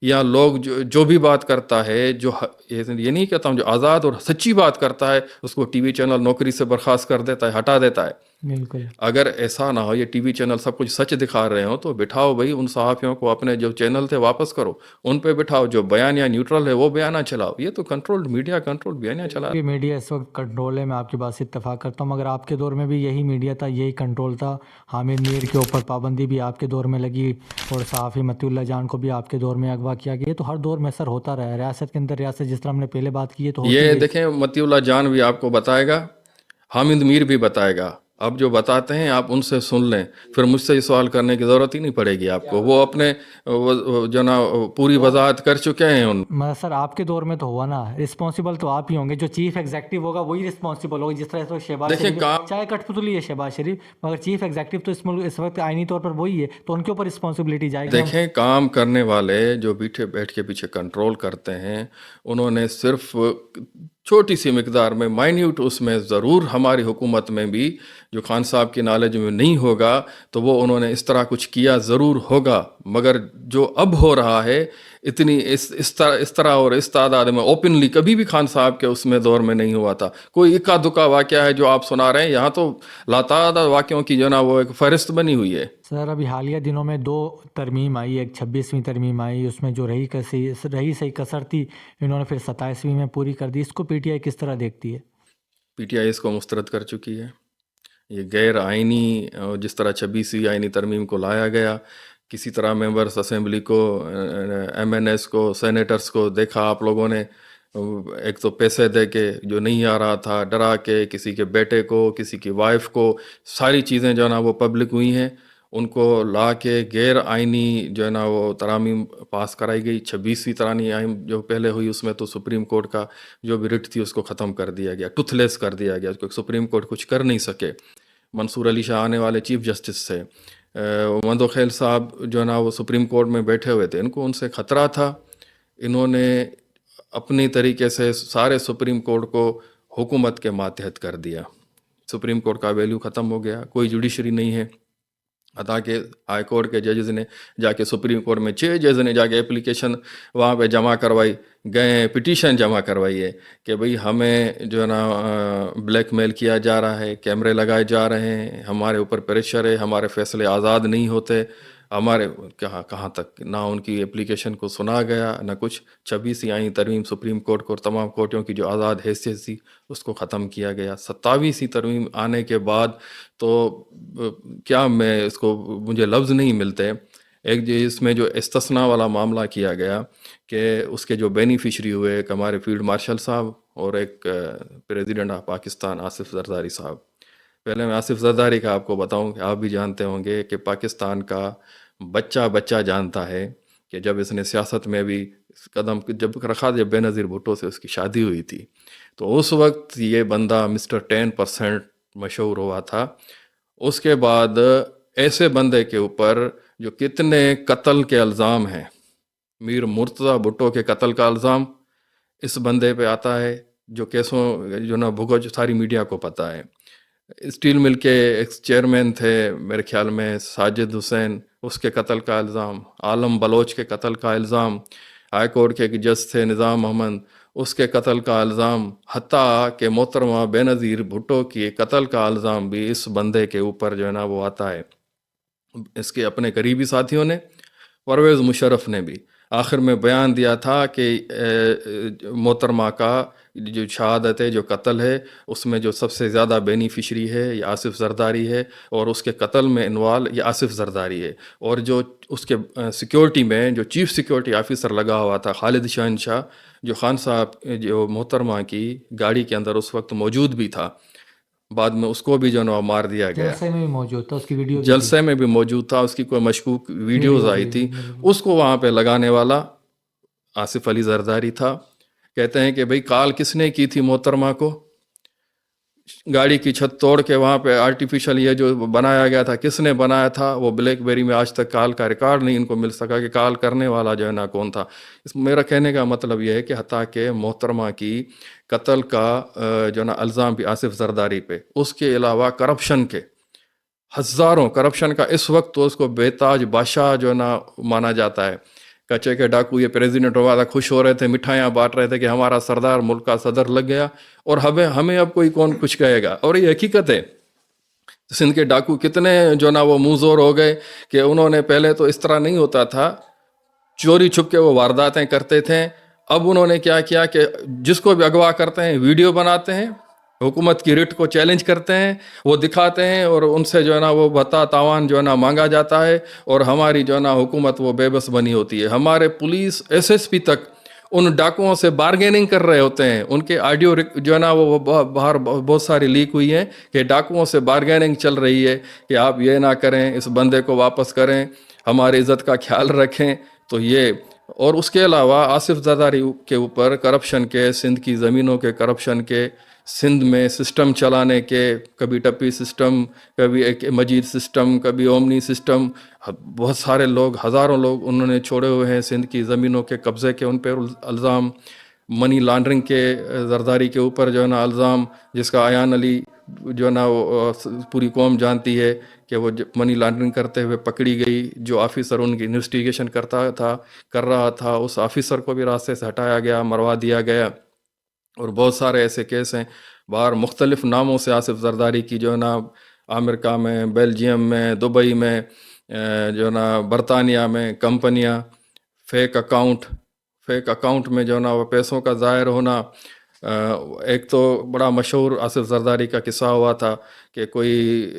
یا لوگ جو بھی بات کرتا ہے, جو یہ نہیں کہتا ہوں, جو آزاد اور سچی بات کرتا ہے اس کو ٹی وی چینل نوکری سے برخاست کر دیتا ہے, ہٹا دیتا ہے. بالکل. اگر ایسا نہ ہو, یہ ٹی وی چینل سب کچھ سچ دکھا رہے ہوں تو بٹھاؤ بھائی ان صحافیوں کو, اپنے جو چینل تھے واپس کرو, ان پہ بٹھاؤ. جو بیانیہ نیوٹرل ہے وہ بیانیہ چلاؤ. یہ تو کنٹرولڈ میڈیا, کنٹرول بیانیہ چلا. یہ میڈیا اس وقت کنٹرول ہے, میں آپ کی بات سے اتفاق کرتا ہوں, مگر آپ کے دور میں بھی یہی میڈیا تھا, یہی کنٹرول تھا. حامد میر کے اوپر پابندی بھی آپ کے دور میں لگی, اور صحافی متی اللہ جان کو بھی آپ کے دور میں اغوا کیا گیا. تو ہر دور میں سر ہوتا رہا ہے ریاست کے اندر. ریاست جس طرح ہم نے پہلے بات کی ہے تو یہ دیکھیں متی اللہ جان بھی آپ کو بتائے گا, حامد میر بھی بتائے گا. اب جو بتاتے ہیں آپ ان سے سن لیں, پھر مجھ سے یہ سوال کرنے کی ضرورت ہی نہیں پڑے گی آپ کو. وہ اپنے جو نا پوری وضاحت کر چکے ہیں. سر آپ کے دور میں تو ہوا نا, رسپانسبل تو آپ ہی ہوں گے. جو چیف ایگزیکٹو ہوگا وہی رسپانسبل ہوگا. جس طرح شہباز شریف, چاہے کٹ پتلی ہے شہباز شریف, مگر چیف ایگزیکٹو تو اس ملک اس وقت آئینی طور پر وہی ہے, تو ان کے اوپر رسپانسبلٹی جائے گی. دیکھیں کام کرنے والے جو بیٹھ کے پیچھے کنٹرول کرتے ہیں, انہوں نے صرف چھوٹی سی مقدار میں, مائنیوٹ اس میں ضرور ہماری حکومت میں بھی جو خان صاحب کی نالج میں نہیں ہوگا تو وہ انہوں نے اس طرح کچھ کیا ضرور ہوگا. مگر جو اب ہو رہا ہے اتنی اس طرح اور اس تعداد میں اوپنلی کبھی بھی خان صاحب کے اس میں دور میں نہیں ہوا تھا. کوئی اکا دکا واقعہ ہے جو آپ سنا رہے ہیں, یہاں تو لاتعداد واقعوں کی جو نا وہ ایک فہرست بنی ہوئی ہے. سر ابھی حالیہ دنوں میں 2 ترمیم آئی, ایک 26ویں ترمیم آئی, اس میں جو رہی صحیح کثر تھی انہوں نے پھر 27ویں میں پوری کر دی. اس کو پی ٹی آئی کس طرح دیکھتی ہے؟ پی ٹی آئی اس کو مسترد کر چکی ہے. یہ غیر آئینی, جس طرح 26ویں آئینی ترمیم کو لایا گیا, کسی طرح ممبرس اسمبلی کو, ایم این ایس کو, سینیٹرز کو دیکھا آپ لوگوں نے, ایک تو پیسے دے کے جو نہیں آ رہا تھا, ڈرا کے کسی کے بیٹے کو, کسی کی وائف کو, ساری چیزیں جو ہے نا وہ پبلک ہوئی ہیں. ان کو لا کے غیر آئینی جو ہے نا وہ ترامیم پاس کرائی گئی. 26ویں ترامیم جو پہلے ہوئی اس میں تو سپریم کورٹ کا جو بھی رٹ تھی اس کو ختم کر دیا گیا, ٹوتھ لیس کر دیا گیا. اس کو سپریم کورٹ کچھ کر نہیں سکے. منصور علی شاہ آنے والے چیف جسٹس سے, مندو خیل صاحب جو ہے نا وہ سپریم کورٹ میں بیٹھے ہوئے تھے, ان کو ان سے خطرہ تھا انہوں نے اپنی طریقے سے سارے سپریم کورٹ کو حکومت کے ماتحت کر دیا. سپریم کورٹ کا ویلیو ختم ہو گیا, کوئی جوڈیشری نہیں ہے. حتیٰ کہ ہائی کورٹ کے ججز نے جا کے سپریم کورٹ میں 6 ججز نے جا کے اپلیکیشن وہاں پہ جمع کروائی, گئے پٹیشن جمع کروائی ہے کہ بھئی ہمیں جو ہے نا بلیک میل کیا جا رہا ہے, کیمرے لگائے جا رہے ہیں, ہمارے اوپر پریشر ہے, ہمارے فیصلے آزاد نہیں ہوتے. ہمارے کہاں تک نہ ان کی اپلیکیشن کو سنا گیا نہ کچھ. 26 آئین ترمیم سپریم کورٹ کو اور تمام کورٹوں کی جو آزاد حیثیت تھی اس کو ختم کیا گیا. 27 ترمیم آنے کے بعد تو کیا میں اس کو, مجھے لفظ نہیں ملتے. ایک اس میں جو استثناء والا معاملہ کیا گیا کہ اس کے جو بینیفیشری ہوئے ایک ہمارے فیلڈ مارشل صاحب اور ایک پریزیڈنٹ آف پاکستان آصف زرداری صاحب. پہلے میں آصف زرداری کا آپ کو بتاؤں کہ آپ بھی جانتے ہوں گے کہ پاکستان کا بچہ جانتا ہے کہ جب اس نے سیاست میں بھی قدم جب رکھا, جب بے نظیر بھٹو سے اس کی شادی ہوئی تھی, تو اس وقت یہ بندہ مسٹر 10% مشہور ہوا تھا. اس کے بعد ایسے بندے کے اوپر جو کتنے قتل کے الزام ہیں, میر مرتضیٰ بھٹو کے قتل کا الزام اس بندے پہ آتا ہے, جو کیسوں جو نا بھگت ساری میڈیا کو پتہ ہے. اسٹیل مل کے ایکس چیئرمین تھے میرے خیال میں ساجد حسین, اس کے قتل کا الزام. عالم بلوچ کے قتل کا الزام. ہائی کورٹ کے ایک جج تھے نظام محمد, اس کے قتل کا الزام. حتیٰ کہ محترمہ بے نظیر بھٹو کی قتل کا الزام بھی اس بندے کے اوپر جو ہے نا وہ آتا ہے. اس کے اپنے قریبی ساتھیوں نے, پرویز مشرف نے بھی آخر میں بیان دیا تھا کہ محترمہ کا جو شہادت ہے, جو قتل ہے, اس میں جو سب سے زیادہ بینیفیشری ہے یہ آصف زرداری ہے, اور اس کے قتل میں انوالو یہ آصف زرداری ہے. اور جو اس کے سیکیورٹی میں جو چیف سیکیورٹی آفیسر لگا ہوا تھا خالد شہنشاہ, جو خان صاحب جو محترمہ کی گاڑی کے اندر اس وقت موجود بھی تھا, بعد میں اس کو بھی جو ہے مار دیا گیا. جلسے میں بھی موجود تھا, اس کی ویڈیو جلسے میں بھی موجود تھا, اس کی کوئی مشکوک ویڈیوز آئی تھی, اس کو وہاں پہ لگانے والا آصف علی زرداری تھا. کہتے ہیں کہ بھئی کال کس نے کی تھی محترمہ کو, گاڑی کی چھت توڑ کے وہاں پہ آرٹیفیشل یہ جو بنایا گیا تھا کس نے بنایا تھا, وہ بلیک بیری میں آج تک کال کا ریکارڈ نہیں ان کو مل سکا کہ کال کرنے والا جو ہے نا کون تھا. میرا کہنے کا مطلب یہ ہے کہ حتیٰ کہ محترمہ کی قتل کا جو ہے نا الزام بھی آصف زرداری پہ, اس کے علاوہ کرپشن کے ہزاروں کرپشن کا اس وقت تو اس کو بے تاج بادشاہ جو ہے نا مانا جاتا ہے. کچے کے ڈاکو یہ پریزیڈنٹ ہوا تھا, خوش ہو رہے تھے, مٹھائیاں بانٹ رہے تھے کہ ہمارا سردار ملک کا صدر لگ گیا, اور ہمیں اب کوئی کون کچھ کہے گا. اور یہ حقیقت ہے, سندھ کے ڈاکو کتنے جو نا وہ منہ زور ہو گئے کہ انہوں نے پہلے تو اس طرح نہیں ہوتا تھا, چوری چھپ کے وہ وارداتیں کرتے تھے. اب انہوں نے کیا کیا کہ جس کو بھی اغوا کرتے ہیں ویڈیو بناتے ہیں, حکومت کی ریٹ کو چیلنج کرتے ہیں, وہ دکھاتے ہیں, اور ان سے جو ہے نا وہ بھتا تاوان جو ہے نا مانگا جاتا ہے, اور ہماری جو ہے نا حکومت وہ بے بس بنی ہوتی ہے. ہمارے پولیس ایس پی تک ان ڈاکوؤں سے بارگیننگ کر رہے ہوتے ہیں. ان کے آڈیو جو ہے نا وہ باہر بہت ساری لیک ہوئی ہیں کہ ڈاکوؤں سے بارگیننگ چل رہی ہے کہ آپ یہ نہ کریں, اس بندے کو واپس کریں, ہماری عزت کا خیال رکھیں. تو یہ, اور اس کے علاوہ آصف زرداری کے اوپر کرپشن کے, سندھ کی زمینوں کے کرپشن کے, سندھ میں سسٹم چلانے کے, کبھی ٹپی سسٹم, کبھی ایک مجید سسٹم, کبھی اومنی سسٹم, بہت سارے لوگ, ہزاروں لوگ انہوں نے چھوڑے ہوئے ہیں سندھ کی زمینوں کے قبضے کے, ان پہ الزام. منی لانڈرنگ کے زرداری کے اوپر جو ہے نا الزام, جس کا ایان علی جو ہے نا وہ پوری قوم جانتی ہے کہ وہ منی لانڈرنگ کرتے ہوئے پکڑی گئی. جو آفیسر ان کی انویسٹیگیشن کر رہا تھا, اس آفیسر کو بھی راستے سے ہٹایا گیا, مروا دیا گیا. اور بہت سارے ایسے کیس ہیں باہر مختلف ناموں سے آصف زرداری کی جو ہے نا امریکہ میں, بیلجیم میں, دبئی میں, جو ہے نا برطانیہ میں کمپنیاں, فیک اکاؤنٹ میں جو ہے نا وہ پیسوں کا ظاہر ہونا. ایک تو بڑا مشہور آصف زرداری کا قصہ ہوا تھا کہ کوئی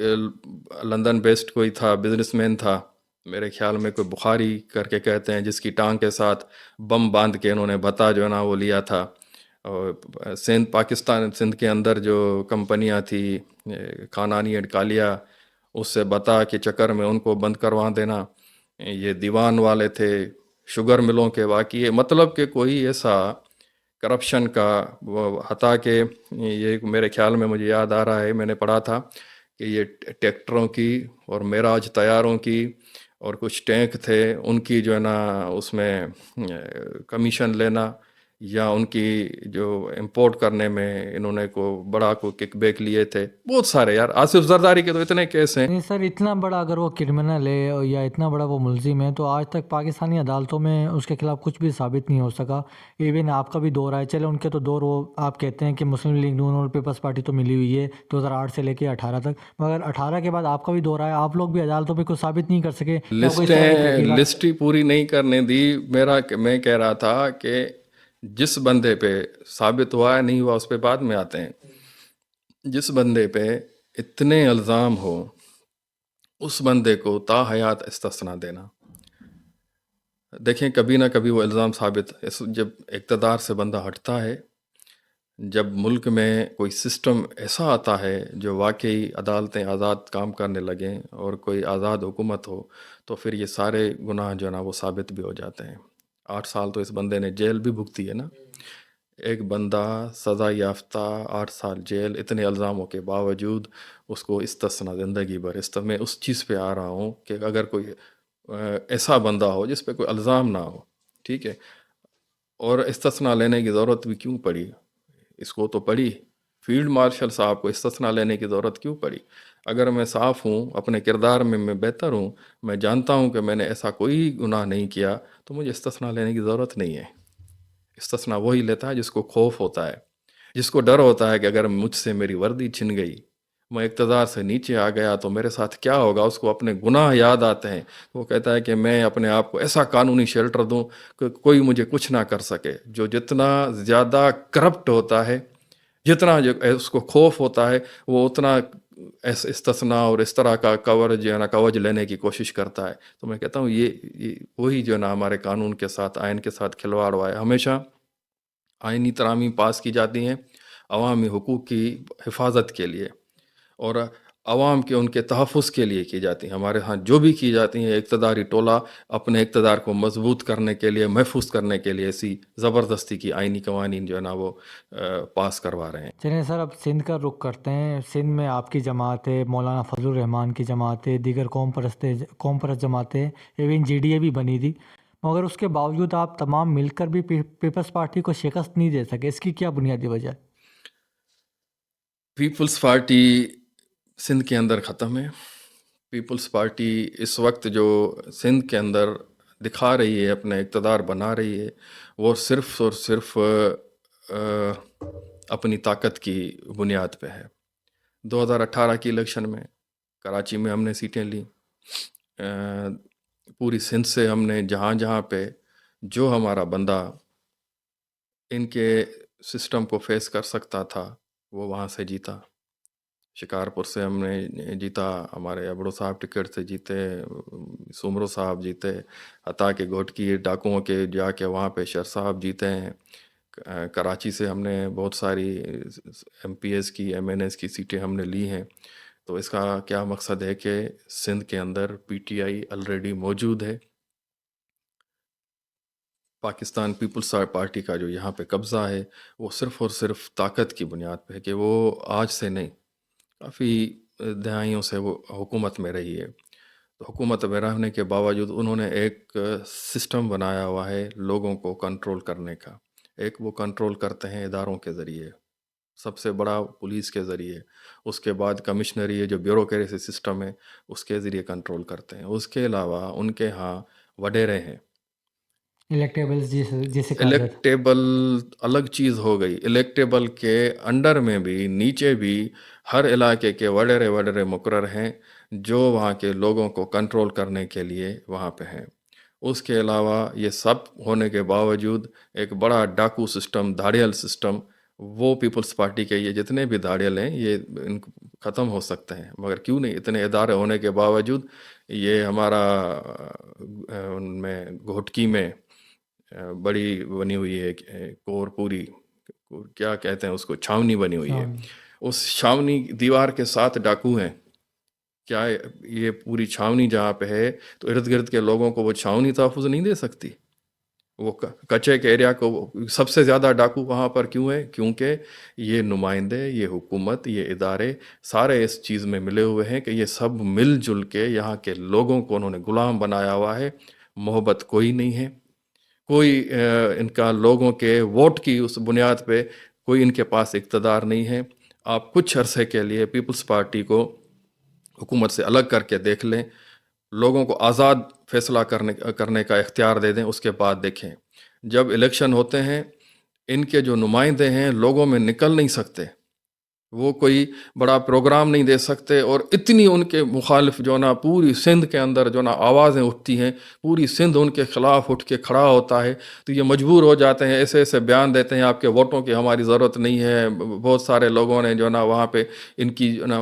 لندن بیسڈ کوئی تھا, بزنس مین تھا, میرے خیال میں کوئی بخاری کر کے کہتے ہیں, جس کی ٹانگ کے ساتھ بم باندھ کے انہوں نے بتا جو ہے نا وہ لیا تھا. اور سندھ کے اندر جو کمپنیاں تھی خانانی اینڈ کالیا, اس سے بتا کے چکر میں ان کو بند کروا دینا. یہ دیوان والے تھے, شوگر ملوں کے واقعے, مطلب کہ کوئی ایسا کرپشن کا, حتیٰ کہ یہ میرے خیال میں مجھے یاد آ رہا ہے, میں نے پڑھا تھا کہ یہ ٹریکٹروں کی اور معراج طیاروں کی اور کچھ ٹینک تھے ان کی جو ہے نا اس میں کمیشن لینا یا ان کی جو امپورٹ کرنے میں انہوں نے بڑا کک بیک لیے تھے. بہت سارے یار، آصف زرداری کے تو اتنے کیس ہیں. نہیں سر، اتنا بڑا اگر وہ کرمنل ہے یا اتنا بڑا وہ ملزم ہے تو آج تک پاکستانی عدالتوں میں اس کے خلاف کچھ بھی ثابت نہیں ہو سکا. ایون آپ کا بھی دور آئے، چلے ان کے تو دور، وہ آپ کہتے ہیں کہ مسلم لیگ نون اور پیپلز پارٹی تو ملی ہوئی ہے 2008 سے لے کے 18 تک، مگر 18 کے بعد آپ کا بھی دور آیا، آپ لوگ بھی عدالتوں پہ کچھ ثابت نہیں کر سکے. لسٹ ہی پوری نہیں کرنے دی. میں کہہ رہا تھا کہ جس بندے پہ ثابت ہوا ہے نہیں ہوا اس پہ بعد میں آتے ہیں. جس بندے پہ اتنے الزام ہو اس بندے کو تا حیات استثنا دینا. دیکھیں کبھی نہ کبھی وہ الزام ثابت، جب اقتدار سے بندہ ہٹتا ہے، جب ملک میں کوئی سسٹم ایسا آتا ہے جو واقعی عدالتیں آزاد کام کرنے لگیں اور کوئی آزاد حکومت ہو، تو پھر یہ سارے گناہ جو ہے نا وہ ثابت بھی ہو جاتے ہیں. 8 سال تو اس بندے نے جیل بھی بھگتی ہے نا. ایک بندہ سزا یافتہ 8 سال جیل، اتنے الزاموں کے باوجود اس کو استثنا زندگی بھر. میں اس چیز پہ آ رہا ہوں کہ اگر کوئی ایسا بندہ ہو جس پہ کوئی الزام نہ ہو، ٹھیک ہے، اور استثنا لینے کی ضرورت بھی کیوں پڑی؟ اس کو تو پڑی. فیلڈ مارشل صاحب کو استثنا لینے کی ضرورت کیوں پڑی؟ اگر میں صاف ہوں، اپنے کردار میں بہتر ہوں، میں جانتا ہوں کہ میں نے ایسا کوئی گناہ نہیں کیا، تو مجھے استثنا لینے کی ضرورت نہیں ہے. استثنا وہی لیتا ہے جس کو خوف ہوتا ہے، جس کو ڈر ہوتا ہے کہ اگر مجھ سے میری وردی چھن گئی، میں اقتدار سے نیچے آ گیا تو میرے ساتھ کیا ہوگا. اس کو اپنے گناہ یاد آتے ہیں. وہ کہتا ہے کہ میں اپنے آپ کو ایسا قانونی شیلٹر دوں کہ کوئی مجھے کچھ نہ کر سکے. جو جتنا زیادہ کرپٹ ہوتا ہے، جتنا اس کو خوف ہوتا ہے، وہ اتنا استثنا اور اس طرح کا کورج جو ہے نا کوج لینے کی کوشش کرتا ہے. تو میں کہتا ہوں یہ وہی جو ہے نا ہمارے قانون کے ساتھ، آئین کے ساتھ کھلواڑ ہوا ہے. ہمیشہ آئینی ترامیم پاس کی جاتی ہیں عوامی حقوق کی حفاظت کے لیے اور عوام کے ان کے تحفظ کے لیے کی جاتی ہیں. ہمارے ہاں جو بھی کی جاتی ہیں، اقتداری ٹولہ اپنے اقتدار کو مضبوط کرنے کے لیے، محفوظ کرنے کے لیے ایسی زبردستی کی آئینی قوانین جو ہے نا وہ پاس کروا رہے ہیں. چلیں سر، اب سندھ کا رخ کرتے ہیں. سندھ میں آپ کی جماعت ہے، مولانا فضل الرحمان کی جماعت ہے، دیگر قوم پرست جماعتیں، ایون جی ڈی اے بھی بنی تھی، مگر اس کے باوجود آپ تمام مل کر بھی پیپلز پارٹی کو شکست نہیں دے سکے. اس کی کیا بنیادی وجہ ہے؟ پیپلز پارٹی سندھ کے اندر ختم ہے. پیپلز پارٹی اس وقت جو سندھ کے اندر دکھا رہی ہے، اپنا اقتدار بنا رہی ہے، وہ صرف اور صرف اپنی طاقت کی بنیاد پہ ہے. 2018 کی الیکشن میں کراچی میں ہم نے سیٹیں لیں. پوری سندھ سے ہم نے جہاں پہ جو ہمارا بندہ ان کے سسٹم کو فیس کر سکتا تھا وہ وہاں سے جیتا. شکارپور سے ہم نے جیتا، ہمارے ابڑو صاحب ٹکٹ سے جیتے، سمرو صاحب جیتے، حتیٰ کہ گھوٹکی ڈاکوؤں کے جا کے وہاں پہ شر صاحب جیتے ہیں. کراچی سے ہم نے بہت ساری ایم پی ایس کی، ایم این ایس کی سیٹیں ہم نے لی ہیں. تو اس کا کیا مقصد ہے کہ سندھ کے اندر پی ٹی آئی آلریڈی موجود ہے. پاکستان پیپلز پارٹی کا جو یہاں پہ قبضہ ہے وہ صرف اور صرف طاقت کی بنیاد پہ ہے کہ وہ آج سے نہیں، کافی دہائیوں سے وہ حکومت میں رہی ہے. تو حکومت میں رہنے کے باوجود انہوں نے ایک سسٹم بنایا ہوا ہے لوگوں کو کنٹرول کرنے کا. ایک وہ کنٹرول کرتے ہیں اداروں کے ذریعے، سب سے بڑا پولیس کے ذریعے، اس کے بعد کمشنری ہے جو بیوروکریسی سسٹم ہے اس کے ذریعے کنٹرول کرتے ہیں. اس کے علاوہ ان کے ہاں وڈیرے ہیں. الیکٹیبلز جیسے الیکٹیبل الگ چیز ہو گئی. الیکٹیبل کے انڈر میں بھی، نیچے بھی ہر علاقے کے وڈیرے مقرر ہیں جو وہاں کے لوگوں کو کنٹرول کرنے کے لیے وہاں پہ ہیں. اس کے علاوہ یہ سب ہونے کے باوجود ایک بڑا ڈاکو سسٹم، دھاڑیل سسٹم، وہ پیپلز پارٹی کے یہ جتنے بھی دھاڑیل ہیں یہ ان ختم ہو سکتے ہیں، مگر کیوں نہیں؟ اتنے ادارے ہونے کے باوجود یہ ہمارا ان میں گھوٹکی میں بڑی بنی ہوئی ہے کور، پوری کیا کہتے ہیں اس کو، چھاونی بنی ہوئی ہے. اس چھاونی دیوار کے 7 ڈاکو ہیں. کیا یہ پوری چھاونی جہاں پہ ہے تو ارد گرد کے لوگوں کو وہ چھاونی تحفظ نہیں دے سکتی؟ وہ کچے کے ایریا کو سب سے زیادہ ڈاکو وہاں پر کیوں ہے؟ کیونکہ یہ نمائندے، یہ حکومت، یہ ادارے سارے اس چیز میں ملے ہوئے ہیں کہ یہ سب مل جل کے یہاں کے لوگوں کو انہوں نے غلام بنایا ہوا ہے. محبت کوئی نہیں ہے، کوئی ان کا لوگوں کے ووٹ کی اس بنیاد پہ کوئی ان کے پاس اقتدار نہیں ہے. آپ کچھ عرصے کے لیے پیپلز پارٹی کو حکومت سے الگ کر کے دیکھ لیں، لوگوں کو آزاد فیصلہ کرنے کا اختیار دے دیں، اس کے بعد دیکھیں. جب الیکشن ہوتے ہیں ان کے جو نمائندے ہیں لوگوں میں نکل نہیں سکتے، وہ کوئی بڑا پروگرام نہیں دے سکتے، اور اتنی ان کے مخالف جو نا پوری سندھ کے اندر جو نا آوازیں اٹھتی ہیں، پوری سندھ ان کے خلاف اٹھ کے کھڑا ہوتا ہے، تو یہ مجبور ہو جاتے ہیں، ایسے ایسے بیان دیتے ہیں آپ کے ووٹوں کی ہماری ضرورت نہیں ہے. بہت سارے لوگوں نے جو نا وہاں پہ ان کی جو نا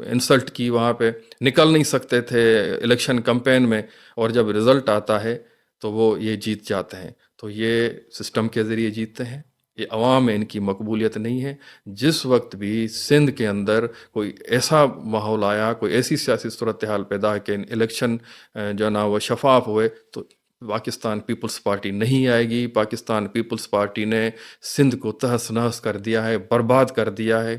انسلٹ کی، وہاں پہ نکل نہیں سکتے تھے الیکشن کمپین میں، اور جب رزلٹ آتا ہے تو وہ یہ جیت جاتے ہیں. تو یہ سسٹم کے ذریعے جیتتے ہیں، یہ عوام میں ان کی مقبولیت نہیں ہے. جس وقت بھی سندھ کے اندر کوئی ایسا ماحول آیا، کوئی ایسی سیاسی صورتحال پیدا کہ الیکشن جو نا وہ شفاف ہوئے، تو پاکستان پیپلز پارٹی نہیں آئے گی. پاکستان پیپلز پارٹی نے سندھ کو تہس نہس کر دیا ہے، برباد کر دیا ہے.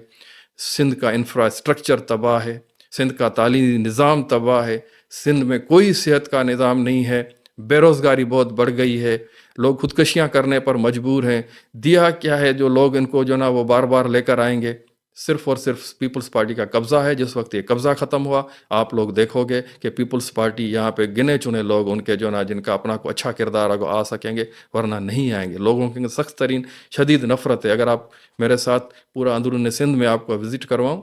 سندھ کا انفراسٹرکچر تباہ ہے، سندھ کا تعلیمی نظام تباہ ہے، سندھ میں کوئی صحت کا نظام نہیں ہے، بے روزگاری بہت بڑھ گئی ہے، لوگ خودکشیاں کرنے پر مجبور ہیں. دیا کیا ہے جو لوگ ان کو جو نا وہ بار بار لے کر آئیں گے؟ صرف اور صرف پیپلز پارٹی کا قبضہ ہے. جس وقت یہ قبضہ ختم ہوا، آپ لوگ دیکھو گے کہ پیپلز پارٹی یہاں پہ گنے چنے لوگ ان کے جو نا جن کا اپنا کو اچھا کردار ہے وہ آ سکیں گے، ورنہ نہیں آئیں گے. لوگوں کی سخت ترین شدید نفرت ہے. اگر آپ میرے ساتھ پورا اندرون سندھ میں آپ کو وزٹ کرواؤں،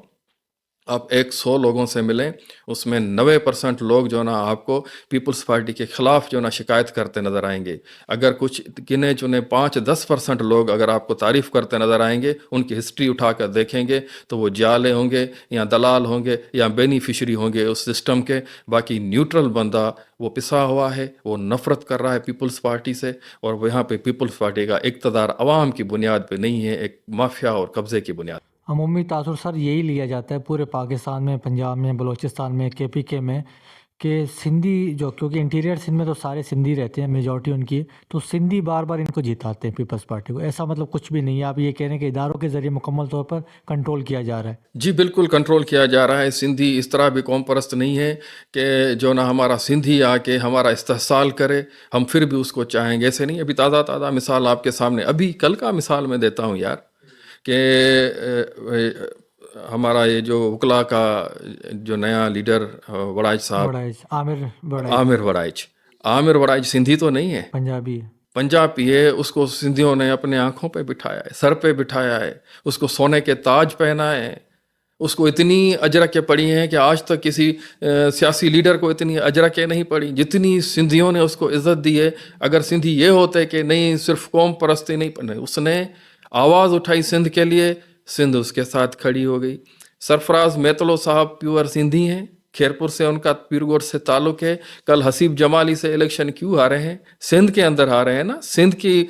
آپ 100 لوگوں سے ملیں، اس میں 90% لوگ جو نا آپ کو پیپلز پارٹی کے خلاف جو نا شکایت کرتے نظر آئیں گے. اگر کچھ گنے چنے 5-10% لوگ اگر آپ کو تعریف کرتے نظر آئیں گے، ان کی ہسٹری اٹھا کر دیکھیں گے تو وہ جالے ہوں گے یا دلال ہوں گے یا بینیفیشری ہوں گے اس سسٹم کے. باقی نیوٹرل بندہ وہ پسا ہوا ہے، وہ نفرت کر رہا ہے پیپلز پارٹی سے، اور وہ یہاں پہ پیپلز پارٹی کا اقتدار عوام کی بنیاد پہ نہیں ہے، ایک مافیا اور قبضے کی بنیاد. عمومی تاثر سر یہی لیا جاتا ہے پورے پاکستان میں، پنجاب میں، بلوچستان میں، KPK میں، کہ سندھی جو، کیونکہ انٹیریئر سندھ میں تو سارے سندھی رہتے ہیں، میجورٹی ان کی، تو سندھی بار بار ان کو جتاتے ہیں پیپلز پارٹی کو. ایسا مطلب کچھ بھی نہیں ہے، آپ یہ کہہ رہے ہیں کہ اداروں کے ذریعے مکمل طور پر کنٹرول کیا جا رہا ہے؟ جی بالکل کنٹرول کیا جا رہا ہے. سندھی اس طرح بھی قوم پرست نہیں ہے کہ جو نا ہمارا سندھی آ کے ہمارا استحصال کرے، ہم پھر بھی اس کو چاہیں گے، ایسے نہیں. ابھی تازہ مثال آپ کے سامنے، ابھی کل کا مثال میں دیتا ہوں یار، کہ ہمارا یہ جو وکلا کا جو نیا لیڈر وڑائچ صاحب، عامر وڑائچ سندھی تو نہیں ہے، پنجابی ہے، پنجابی ہے. اس کو سندھیوں نے اپنے آنکھوں پہ بٹھایا ہے، سر پہ بٹھایا ہے، اس کو سونے کے تاج پہنائے ہیں، اس کو اتنی اجرکیں پڑی ہیں کہ آج تک کسی سیاسی لیڈر کو اتنی اجرکیں نہیں پڑی جتنی سندھیوں نے اس کو عزت دی ہے. اگر سندھی یہ ہوتے کہ نہیں صرف قوم پرستی نہیں، اس نے آواز اٹھائی سندھ کے لیے، سندھ اس کے ساتھ کھڑی ہو گئی. سرفراز میتلو صاحب پیور سندھی ہیں، کھیرپور سے ان کا پیرگوٹ سے تعلق ہے. کل حسیب جمالی سے الیکشن کیوں آ رہے ہیں؟ سندھ کے اندر آ رہے ہیں نا، سندھ کی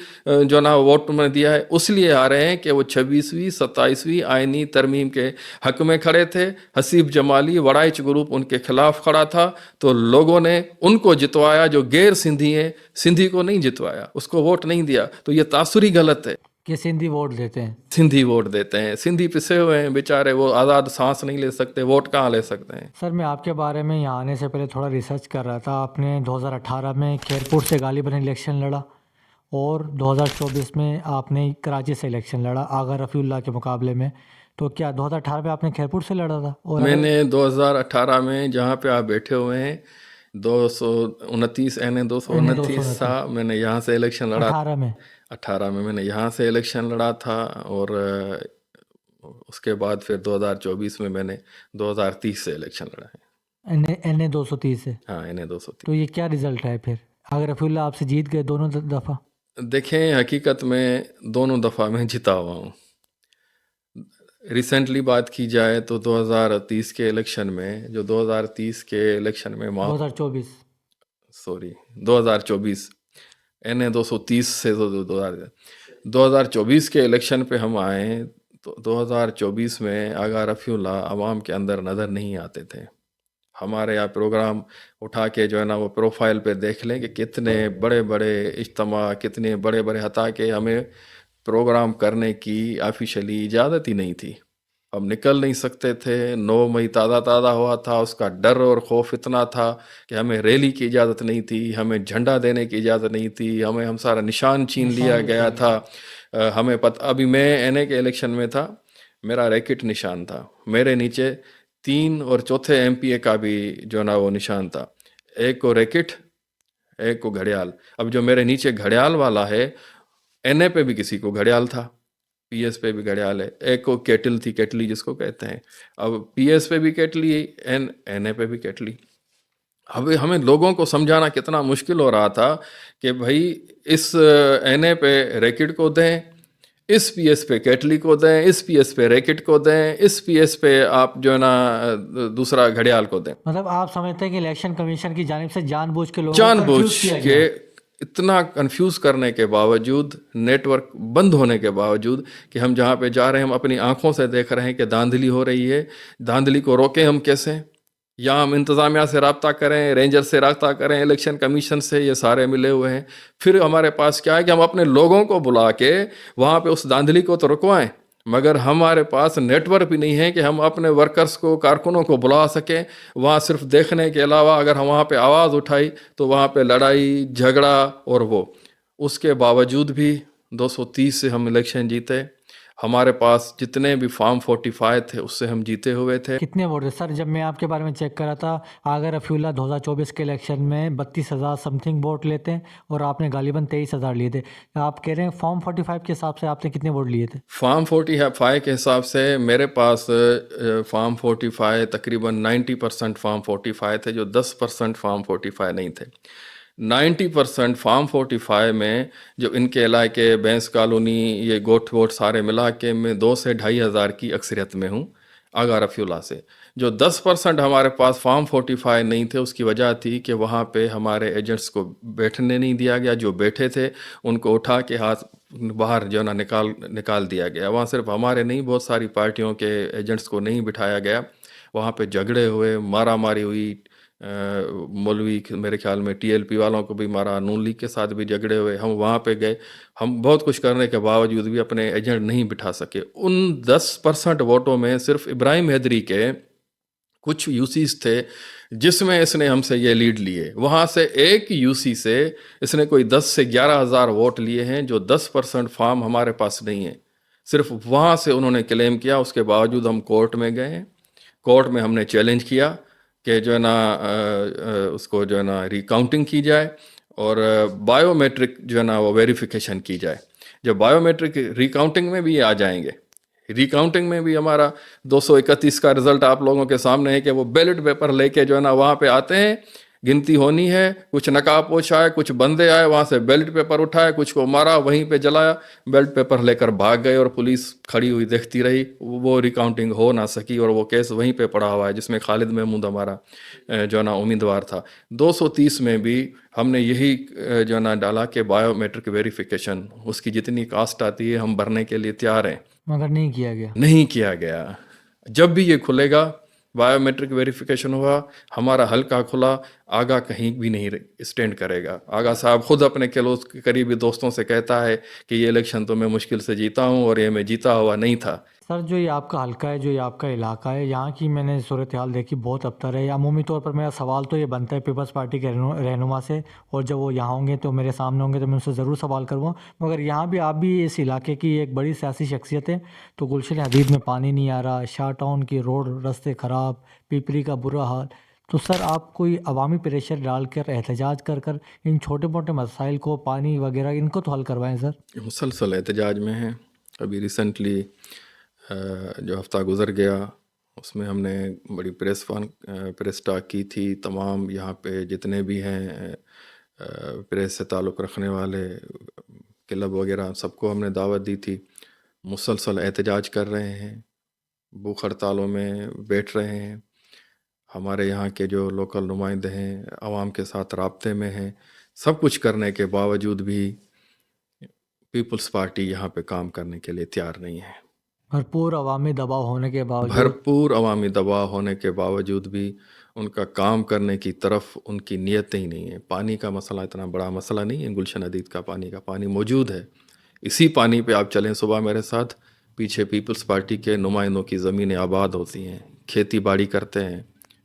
جو نا ووٹ میں دیا ہے اس لیے آ رہے ہیں کہ وہ 26ویں 27ویں آئینی ترمیم کے حق میں کھڑے تھے. حسیب جمالی وڑائچ گروپ ان کے خلاف کھڑا تھا، تو لوگوں نے ان کو جتوایا جو غیر سندھی ہیں، سندھی کو نہیں جتوایا، اس کو ووٹ نہیں دیا. تو یہ تاثری غلط ہے کہ سندھی ووٹ دیتے ہیں، سندھی ووٹ دیتے ہیں. سندھی پسے ہوئے ہیں بیچارے، وہ آزاد سانس نہیں لے سکتے، ووٹ کہاں لے سکتے ہیں؟ سر میں آپ کے بارے میں یہاں آنے سے پہلے تھوڑا ریسرچ کر رہا تھا. آپ نے 2018 میں کھیرپور سے غالباً الیکشن لڑا، اور 2024 میں آپ نے کراچی سے الیکشن لڑا آغا رفیع اللہ کے مقابلے میں. تو کیا 2018 میں آپ نے کھیرپور سے لڑا تھا؟ اور میں نے 2018 میں جہاں پہ آپ بیٹھے ہوئے ہیں 229 تھا، میں نے یہاں سے الیکشن لڑا. 18 میں نے یہاں سے الیکشن لڑا تھا، اور اس کے بعد پھر 2024 میں نے 2030 سے الیکشن لڑا ہے. NA 230 سے؟ ہاں NA 230. تو یہ کیا رزلٹ ہے پھر؟ اگر رفیع اللہ آپ سے جیت گئے دونوں دفعہ؟ دیکھیں حقیقت میں دونوں دفعہ میں جیتا ہوا ہوں. ریسنٹلی بات کی جائے تو 2030 کے الیکشن میں، جو 2030 کے الیکشن میں 2024 NA 230 سے 2024 کے الیکشن پہ ہم آئے تو 2024 میں آغا رفیع اللہ عوام کے اندر نظر نہیں آتے تھے. ہمارے یہاں پروگرام اٹھا کے جو ہے نا وہ پروفائل پہ دیکھ لیں کہ کتنے بڑے بڑے اجتماع، کتنے بڑے بڑے، حتیٰ کہ ہمیں پروگرام کرنے کی آفیشلی اجازت ہی نہیں تھی، ہم نکل نہیں سکتے تھے. 9 مئی تازہ ہوا تھا، اس کا ڈر اور خوف اتنا تھا کہ ہمیں ریلی کی اجازت نہیں تھی، ہمیں جھنڈا دینے کی اجازت نہیں تھی، ہم سارا نشان چھین لیا گیا تھا. ہمیں ابھی میں این اے کے الیکشن میں تھا، میرا ریکٹ نشان تھا، میرے نیچے 3 اور چوتھے ایم پی اے کا بھی جو نا وہ نشان تھا، ایک کو ریکٹ، ایک کو گھڑیال. اب جو میرے نیچے گھڑیال والا ہے، این اے پہ بھی کسی کو گھڑیال تھا، پی ایس پہ بھی گھڑیال ہے، ایک کو کیٹل تھی، کیٹلی جس کو کہتے ہیں، اب پی ایس پہ بھی کیٹلی، این اے پہ بھی کیٹلی. اب ہمیں لوگوں کو سمجھانا کتنا مشکل ہو رہا تھا کہ بھائی اس این اے پہ ریکٹ کو دیں، اس پی ایس پہ کیٹلی کو دیں، اس پی ایس پہ ریکٹ کو دیں، اس پی ایس پہ آپ جو ہے نا دوسرا گھڑیال کو دیں. مطلب آپ سمجھتے ہیں کہ الیکشن کمیشن کی جانب سے جان بوجھ کے لوگوں جان کو بوجھ کنفیوز کیا کے گیا. اتنا کنفیوز کرنے کے باوجود، نیٹ ورک بند ہونے کے باوجود کہ ہم جہاں پہ جا رہے ہیں ہم اپنی آنکھوں سے دیکھ رہے ہیں کہ دھاندلی ہو رہی ہے، دھاندلی کو روکیں ہم کیسے؟ یا ہم انتظامیہ سے رابطہ کریں، رینجر سے رابطہ کریں، الیکشن کمیشن سے، یہ سارے ملے ہوئے ہیں. پھر ہمارے پاس کیا ہے کہ ہم اپنے لوگوں کو بلا کے وہاں پہ اس دھاندلی کو تو رکوائیں، مگر ہمارے پاس نیٹ ورک بھی نہیں ہے کہ ہم اپنے ورکرز کو، کارکنوں کو بلا سکیں. وہاں صرف دیکھنے کے علاوہ اگر ہم وہاں پہ آواز اٹھائی تو وہاں پہ لڑائی جھگڑا، اور وہ اس کے باوجود بھی 230 سے ہم الیکشن جیتے. ہمارے پاس جتنے بھی فارم 45 تھے اس سے ہم جیتے ہوئے تھے. کتنے ووٹ تھے سر؟ جب میں آپ کے بارے میں چیک کرا تھا، آگر رفیع اللہ 2024 کے الیکشن میں 32,000 سم تھنگ ووٹ لیتے ہیں اور آپ نے غالباً 23,000 لیے تھے. آپ کہہ رہے ہیں فارم 45 کے حساب سے آپ نے کتنے ووٹ لیے تھے؟ فارم 45 کے حساب سے میرے پاس فارم 45 تقریباً 90% فارم 45 تھے، جو 10% فارم 45 نہیں تھے. 90% فارم 45 میں جو ان کے علاقے بینس کالونی، یہ گوٹھ ووٹ سارے ملا کے میں 2 سے 2,500 کی اکثریت میں ہوں آغا رفیع اللہ سے. جو 10% ہمارے پاس فارم 45 نہیں تھے، اس کی وجہ تھی کہ وہاں پہ ہمارے ایجنٹس کو بیٹھنے نہیں دیا گیا. جو بیٹھے تھے ان کو اٹھا کے ہاتھ باہر جو ہے نا نکال دیا گیا. وہاں صرف ہمارے نہیں، بہت ساری پارٹیوں کے ایجنٹس کو نہیں بٹھایا گیا. وہاں پہ جھگڑے ہوئے، مارا ماری ہوئی. مولوی میرے خیال میں ٹی ایل پی والوں کو بھی مارا، نون لیگ کے ساتھ بھی جھگڑے ہوئے. ہم وہاں پہ گئے، ہم بہت کچھ کرنے کے باوجود بھی اپنے ایجنٹ نہیں بٹھا سکے. ان 10% ووٹوں میں صرف ابراہیم حیدری کے کچھ یو سیز تھے جس میں اس نے ہم سے یہ لیڈ لیے. وہاں سے ایک یو سی سے اس نے کوئی 10 سے 11,000 ووٹ لیے ہیں، جو 10% فارم ہمارے پاس نہیں ہے. صرف وہاں سے انہوں نے کلیم کیا. اس کے باوجود ہم کورٹ میں گئے ہیں، کورٹ میں ہم نے چیلنج کیا کہ جو ہے نا اس کو جو ہے نا ریکاؤنٹنگ کی جائے اور بایو میٹرک جو ہے نا وہ ویریفیکیشن کی جائے. جب بایو میٹرک ریکاؤنٹنگ میں بھی آ جائیں گے، ریکاؤنٹنگ میں بھی ہمارا 231 کا رزلٹ آپ لوگوں کے سامنے ہے کہ وہ بیلٹ پیپر لے کے جو ہے نا وہاں پہ آتے ہیں، گنتی ہونی ہے. کچھ نقاب پوش آئے، کچھ بندے آئے، وہاں سے بیلٹ پیپر اٹھائے، کچھ کو مارا، وہیں پہ جلایا، بیلٹ پیپر لے کر بھاگ گئے اور پولیس کھڑی ہوئی دیکھتی رہی. وہ ریکاؤنٹنگ ہو نہ سکی اور وہ کیس وہیں پہ پڑا ہوا ہے جس میں خالد محمود ہمارا جو ہے نا امیدوار تھا. 230 میں بھی ہم نے یہی جو ہے نا ڈالا کہ بایو میٹرک ویریفیکیشن اس کی جتنی کاسٹ آتی ہے ہم بھرنے کے لیے تیار ہیں، مگر نہیں کیا گیا. نہیں کیا گیا. جب بھی یہ کھلے گا، بایو میٹرک ویریفیکیشن ہوا، ہمارا حلقہ کھلا، آگا کہیں بھی نہیں اسٹینڈ کرے گا. آگا صاحب خود اپنے قریبی دوستوں سے کہتا ہے کہ یہ الیکشن تو میں مشکل سے جیتا ہوں اور یہ میں جیتا ہوا نہیں تھا. سر جو یہ آپ کا حلقہ ہے، جو یہ آپ کا علاقہ ہے، یہاں کی میں نے صورتحال دیکھی، بہت ابتر ہے. عمومی طور پر میرا سوال تو یہ بنتا ہے پیپلز پارٹی کے رہنما سے، اور جب وہ یہاں ہوں گے تو میرے سامنے ہوں گے تو میں ان سے ضرور سوال کروں. مگر یہاں بھی آپ بھی اس علاقے کی ایک بڑی سیاسی شخصیت ہے. تو گلشن حدید میں پانی نہیں آ رہا، شاہ ٹاؤن کی روڈ رستے خراب، پیپری کا برا حال. تو سر آپ کوئی عوامی پریشر ڈال کر، احتجاج کر ان چھوٹے موٹے مسائل کو، پانی وغیرہ، ان کو تو حل کروائیں سر. مسلسل احتجاج میں ہیں. ابھی ریسنٹلی جو ہفتہ گزر گیا اس میں ہم نے بڑی پریس ٹاک کی تھی. تمام یہاں پہ جتنے بھی ہیں پریس سے تعلق رکھنے والے کلب وغیرہ سب کو ہم نے دعوت دی تھی. مسلسل احتجاج کر رہے ہیں، بھوک ہڑتالوں میں بیٹھ رہے ہیں. ہمارے یہاں کے جو لوکل نمائندے ہیں عوام کے ساتھ رابطے میں ہیں. سب کچھ کرنے کے باوجود بھی پیپلز پارٹی یہاں پہ کام کرنے کے لیے تیار نہیں ہے. بھرپور عوامی دباؤ ہونے کے باوجود بھرپور عوامی دباؤ ہونے کے باوجود بھی ان کا کام کرنے کی طرف ان کی نیت ہی نہیں ہے. پانی کا مسئلہ اتنا بڑا مسئلہ نہیں ہے گلشن حدید کا. پانی موجود ہے. اسی پانی پہ آپ چلیں صبح میرے ساتھ, پیچھے پیپلز پارٹی کے نمائندوں کی زمینیں آباد ہوتی ہیں, کھیتی باڑی کرتے ہیں,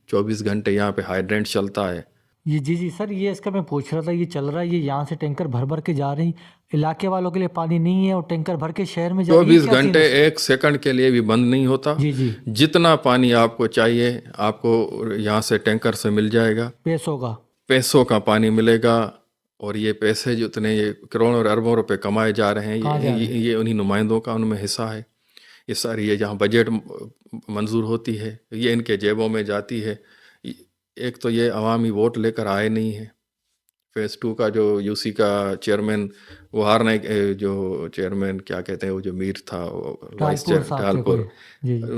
24 گھنٹے یہاں پہ ہائیڈرینٹ چلتا ہے. یہ جی سر, یہ اس کا میں پوچھ رہا تھا, یہ چل رہا ہے, یہ یہاں سے ٹینکر بھر بھر کے جا رہی, علاقے والوں کے لیے پانی نہیں ہے اور ٹینکر بھر کے شہر میں جا رہی ہے. 24 گھنٹے ایک سیکنڈ کے لیے بھی بند نہیں ہوتا. جی جتنا پانی آپ کو چاہیے آپ کو یہاں سے ٹینکر سے مل جائے گا. پیسوں کا پانی ملے گا. اور یہ پیسے جتنے یہ کروڑوں اور اربوں روپے کمائے جا رہے ہیں, یہ انہی نمائندوں کا ان میں حصہ ہے. یہ ساری یہ جہاں بجٹ منظور ہوتی ہے یہ ان کے جیبوں میں جاتی ہے. ایک تو یہ عوامی ووٹ لے کر آئے نہیں ہیں. فیز 2 کا جو یو سی کا چیئرمین وہ ہارنے, جو چیئرمین کیا کہتے ہیں وہ جو میر تھا وائس ڈالپور,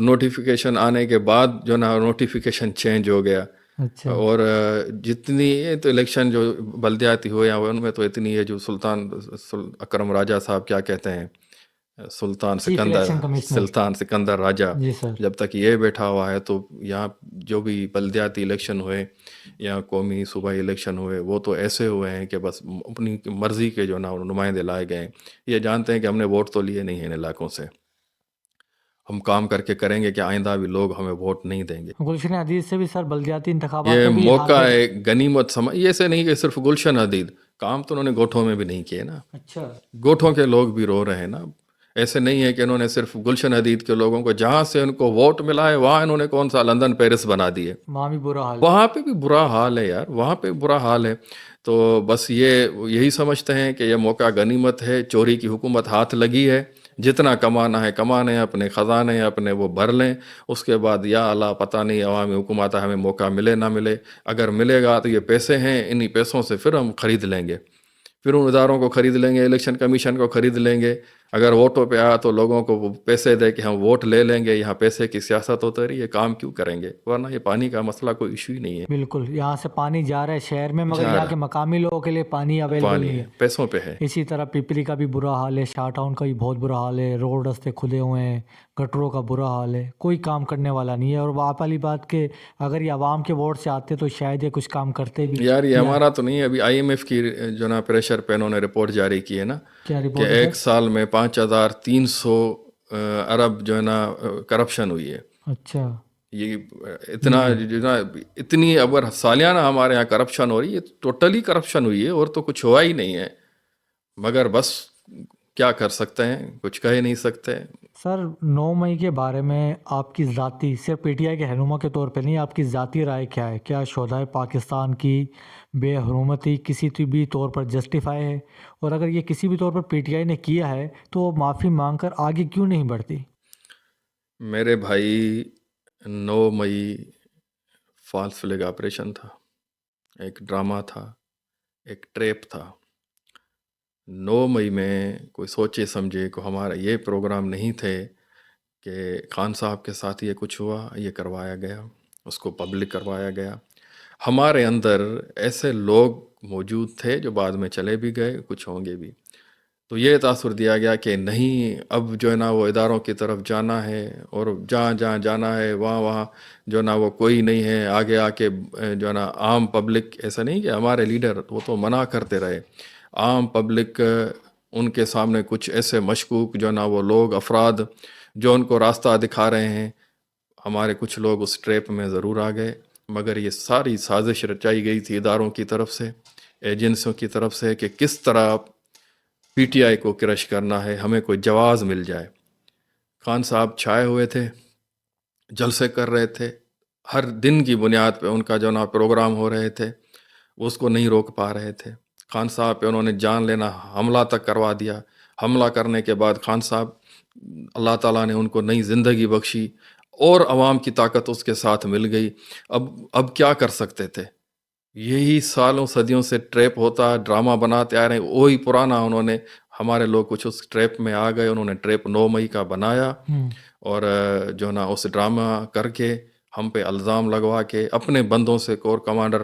نوٹیفیکیشن آنے کے بعد جو نا نوٹیفیکیشن چینج ہو گیا. اور جتنی تو الیکشن جو بلدیاتی ہوئے ہیں ان میں تو اتنی ہے جو سلطان اکرم راجہ صاحب کیا کہتے ہیں سلطان سکندر راجہ, جب تک یہ بیٹھا ہوا ہے تو یہاں جو بھی بلدیاتی الیکشن ہوئے یا قومی صوبائی الیکشن ہوئے وہ تو ایسے ہوئے ہیں کہ بس اپنی مرضی کے جو نا نمائندے لائے گئے ہیں. یہ جانتے ہیں کہ ہم نے ووٹ تو لیے نہیں ہیں ان علاقوں سے, ہم کام کر کے کریں گے کہ آئندہ بھی لوگ ہمیں ووٹ نہیں دیں گے. گلشن حدید سے بھی سر بلدیاتی انتخابات یہ موقع ہے غنیمت سمجھ, یہ سے نہیں کہ صرف گلشن حدید, کام تو انہوں نے گوٹھوں میں بھی نہیں کیے نا. گوٹھوں کے لوگ بھی رو رہے ہیں نا. ایسے نہیں ہے کہ انہوں نے صرف گلشن حدید کے لوگوں کو جہاں سے ان کو ووٹ ملا ہے وہاں انہوں نے کون سا لندن پیرس بنا دیے, وہاں پہ بھی برا حال ہے یار, وہاں پہ برا حال ہے. تو بس یہی سمجھتے ہیں کہ یہ موقع غنیمت ہے, چوری کی حکومت ہاتھ لگی ہے, جتنا کمانا ہے کمانے, اپنے خزانے اپنے وہ بھر لیں, اس کے بعد یا اللہ پتہ نہیں عوامی حکومت ہمیں موقع ملے نہ ملے. اگر ملے گا تو یہ پیسے ہیں, انہی پیسوں سے پھر ہم خرید لیں گے, پھر ان اداروں کو خرید لیں گے, الیکشن کمیشن کو خرید لیں گے. اگر ووٹوں پہ آیا تو لوگوں کو وہ پیسے دے کہ ہم ووٹ لے لیں گے, یہاں پیسے کی سیاست ہوتی رہی, یہ کام کیوں کریں گے؟ ورنہ یہ پانی کا مسئلہ کوئی ایشو ہی نہیں ہے. بالکل, یہاں سے پانی جا رہا ہے شہر میں مگر یہاں کے مقامی لوگوں کے لیے پانی اویلیبل نہیں ہے, پیسوں پہ ہے. اسی طرح پیپلی کا بھی برا حال ہے, شاہ ٹاؤن کا بھی بہت برا حال ہے, روڈ رستے کھلے ہوئے ہیں, گٹروں کا برا حال ہے, کوئی کام کرنے والا نہیں ہے. اور آپ والی بات کہ اگر یہ عوام کے ووٹ سے آتے تو شاید یہ کچھ کام کرتے بھی. یار یہ ہمارا تو نہیں ہے, ابھی IMF کی جو نا پریشر پہ انہوں نے رپورٹ جاری کی ہے نا کہ ایک سال میں 5300 ارب جو ہے نا کرپشن ہوئی ہے. اچھا, یہ اتنا جو نا اتنی اگر سالانہ ہمارے یہاں کرپشن ہو رہی ہے, ٹوٹلی کرپشن ہوئی ہے اور تو کچھ ہوا ہی نہیں ہے. مگر بس کیا کر سکتے ہیں, کچھ کہہ نہیں سکتے. سر 9 مئی کے بارے میں آپ کی ذاتی, صرف PTI کے رہنما کے طور پہ نہیں, آپ کی ذاتی رائے کیا ہے؟ کیا شہدائے پاکستان کی بے حرمتی کسی بھی طور پر جسٹیفائی ہے؟ اور اگر یہ کسی بھی طور پر PTI نے کیا ہے تو وہ معافی مانگ کر آگے کیوں نہیں بڑھتی؟ میرے بھائی 9 مئی فالس فلیگ آپریشن تھا, ایک ڈرامہ تھا, ایک ٹریپ تھا. 9 مئی میں کوئی سوچے سمجھے کو ہمارا یہ پروگرام نہیں تھے کہ خان صاحب کے ساتھ یہ کچھ ہوا, یہ کروایا گیا, اس کو پبلک کروایا گیا. ہمارے اندر ایسے لوگ موجود تھے جو بعد میں چلے بھی گئے, کچھ ہوں گے بھی. تو یہ تاثر دیا گیا کہ نہیں اب جو ہے نا وہ اداروں کی طرف جانا ہے, اور جہاں جہاں جانا ہے وہاں جو ہے نا وہ کوئی نہیں ہے آگے آ کے جو ہے نا عام پبلک. ایسا نہیں کہ ہمارے لیڈر وہ تو منع کرتے رہے, عام پبلک ان کے سامنے کچھ ایسے مشکوک جو نا وہ لوگ افراد جو ان کو راستہ دکھا رہے ہیں, ہمارے کچھ لوگ اس ٹریپ میں ضرور آ گئے. مگر یہ ساری سازش رچائی گئی تھی اداروں کی طرف سے, ایجنسیوں کی طرف سے, کہ کس طرح PTI کو کرش کرنا ہے, ہمیں کوئی جواز مل جائے. خان صاحب چھائے ہوئے تھے, جلسے کر رہے تھے, ہر دن کی بنیاد پہ ان کا جو نا پروگرام ہو رہے تھے, اس کو نہیں روک پا رہے تھے. خان صاحب پہ انہوں نے جان لینا حملہ تک کروا دیا. حملہ کرنے کے بعد خان صاحب اللہ تعالیٰ نے ان کو نئی زندگی بخشی اور عوام کی طاقت اس کے ساتھ مل گئی. اب کیا کر سکتے تھے؟ یہی سالوں صدیوں سے ٹریپ ہوتا, ڈرامہ بناتے آ رہے ہیں, وہی پرانا. انہوں نے ہمارے لوگ کچھ اس ٹریپ میں آ گئے, انہوں نے ٹریپ 9 مئی کا بنایا, اور جو نا اس ڈرامہ کر کے ہم پہ الزام لگوا کے اپنے بندوں سے, کور کمانڈر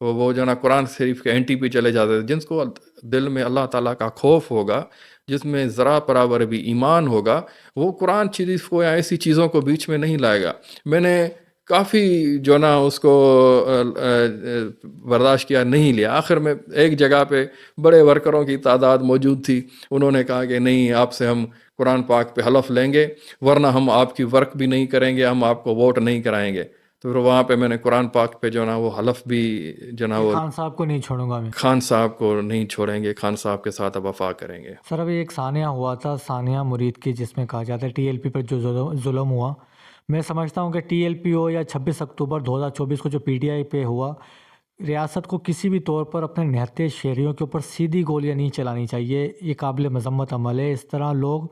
وہ جو ہے نا قرآن شریف کے اینٹی پہ چلے جاتے تھے. جن کو دل میں اللہ تعالیٰ کا خوف ہوگا, جس میں ذرا برابر بھی ایمان ہوگا, وہ قرآن شریف کو یا ایسی چیزوں کو بیچ میں نہیں لائے گا. میں نے کافی جو نا اس کو برداشت کیا, نہیں لیا. آخر میں ایک جگہ پہ بڑے ورکروں کی تعداد موجود تھی, انہوں نے کہا کہ نہیں, آپ سے ہم قرآن پاک پہ حلف لیں گے, ورنہ ہم آپ کی ورک بھی نہیں کریں گے, ہم آپ کو ووٹ نہیں کرائیں گے. تو پھر وہاں پہ میں نے قرآن پاک پہ جو نا وہ حلف بھی جو نا وہ خان صاحب کو نہیں چھوڑوں گا میں. خان صاحب کو نہیں چھوڑیں گے, خان صاحب کے ساتھ وفا کریں گے. سر ابھی ایک ثانیہ ہوا تھا, ثانیہ مرید کی, جس میں کہا جاتا ہے ٹی ایل پی پر جو ظلم ہوا. میں سمجھتا ہوں کہ ٹی ایل پی ہو یا 26 اکتوبر 2024 کو جو پی ٹی آئی پہ ہوا, ریاست کو کسی بھی طور پر اپنے نہتے شہریوں کے اوپر سیدھی گولیاں نہیں چلانی چاہیے. یہ قابل مذمت عمل ہے. اس طرح لوگ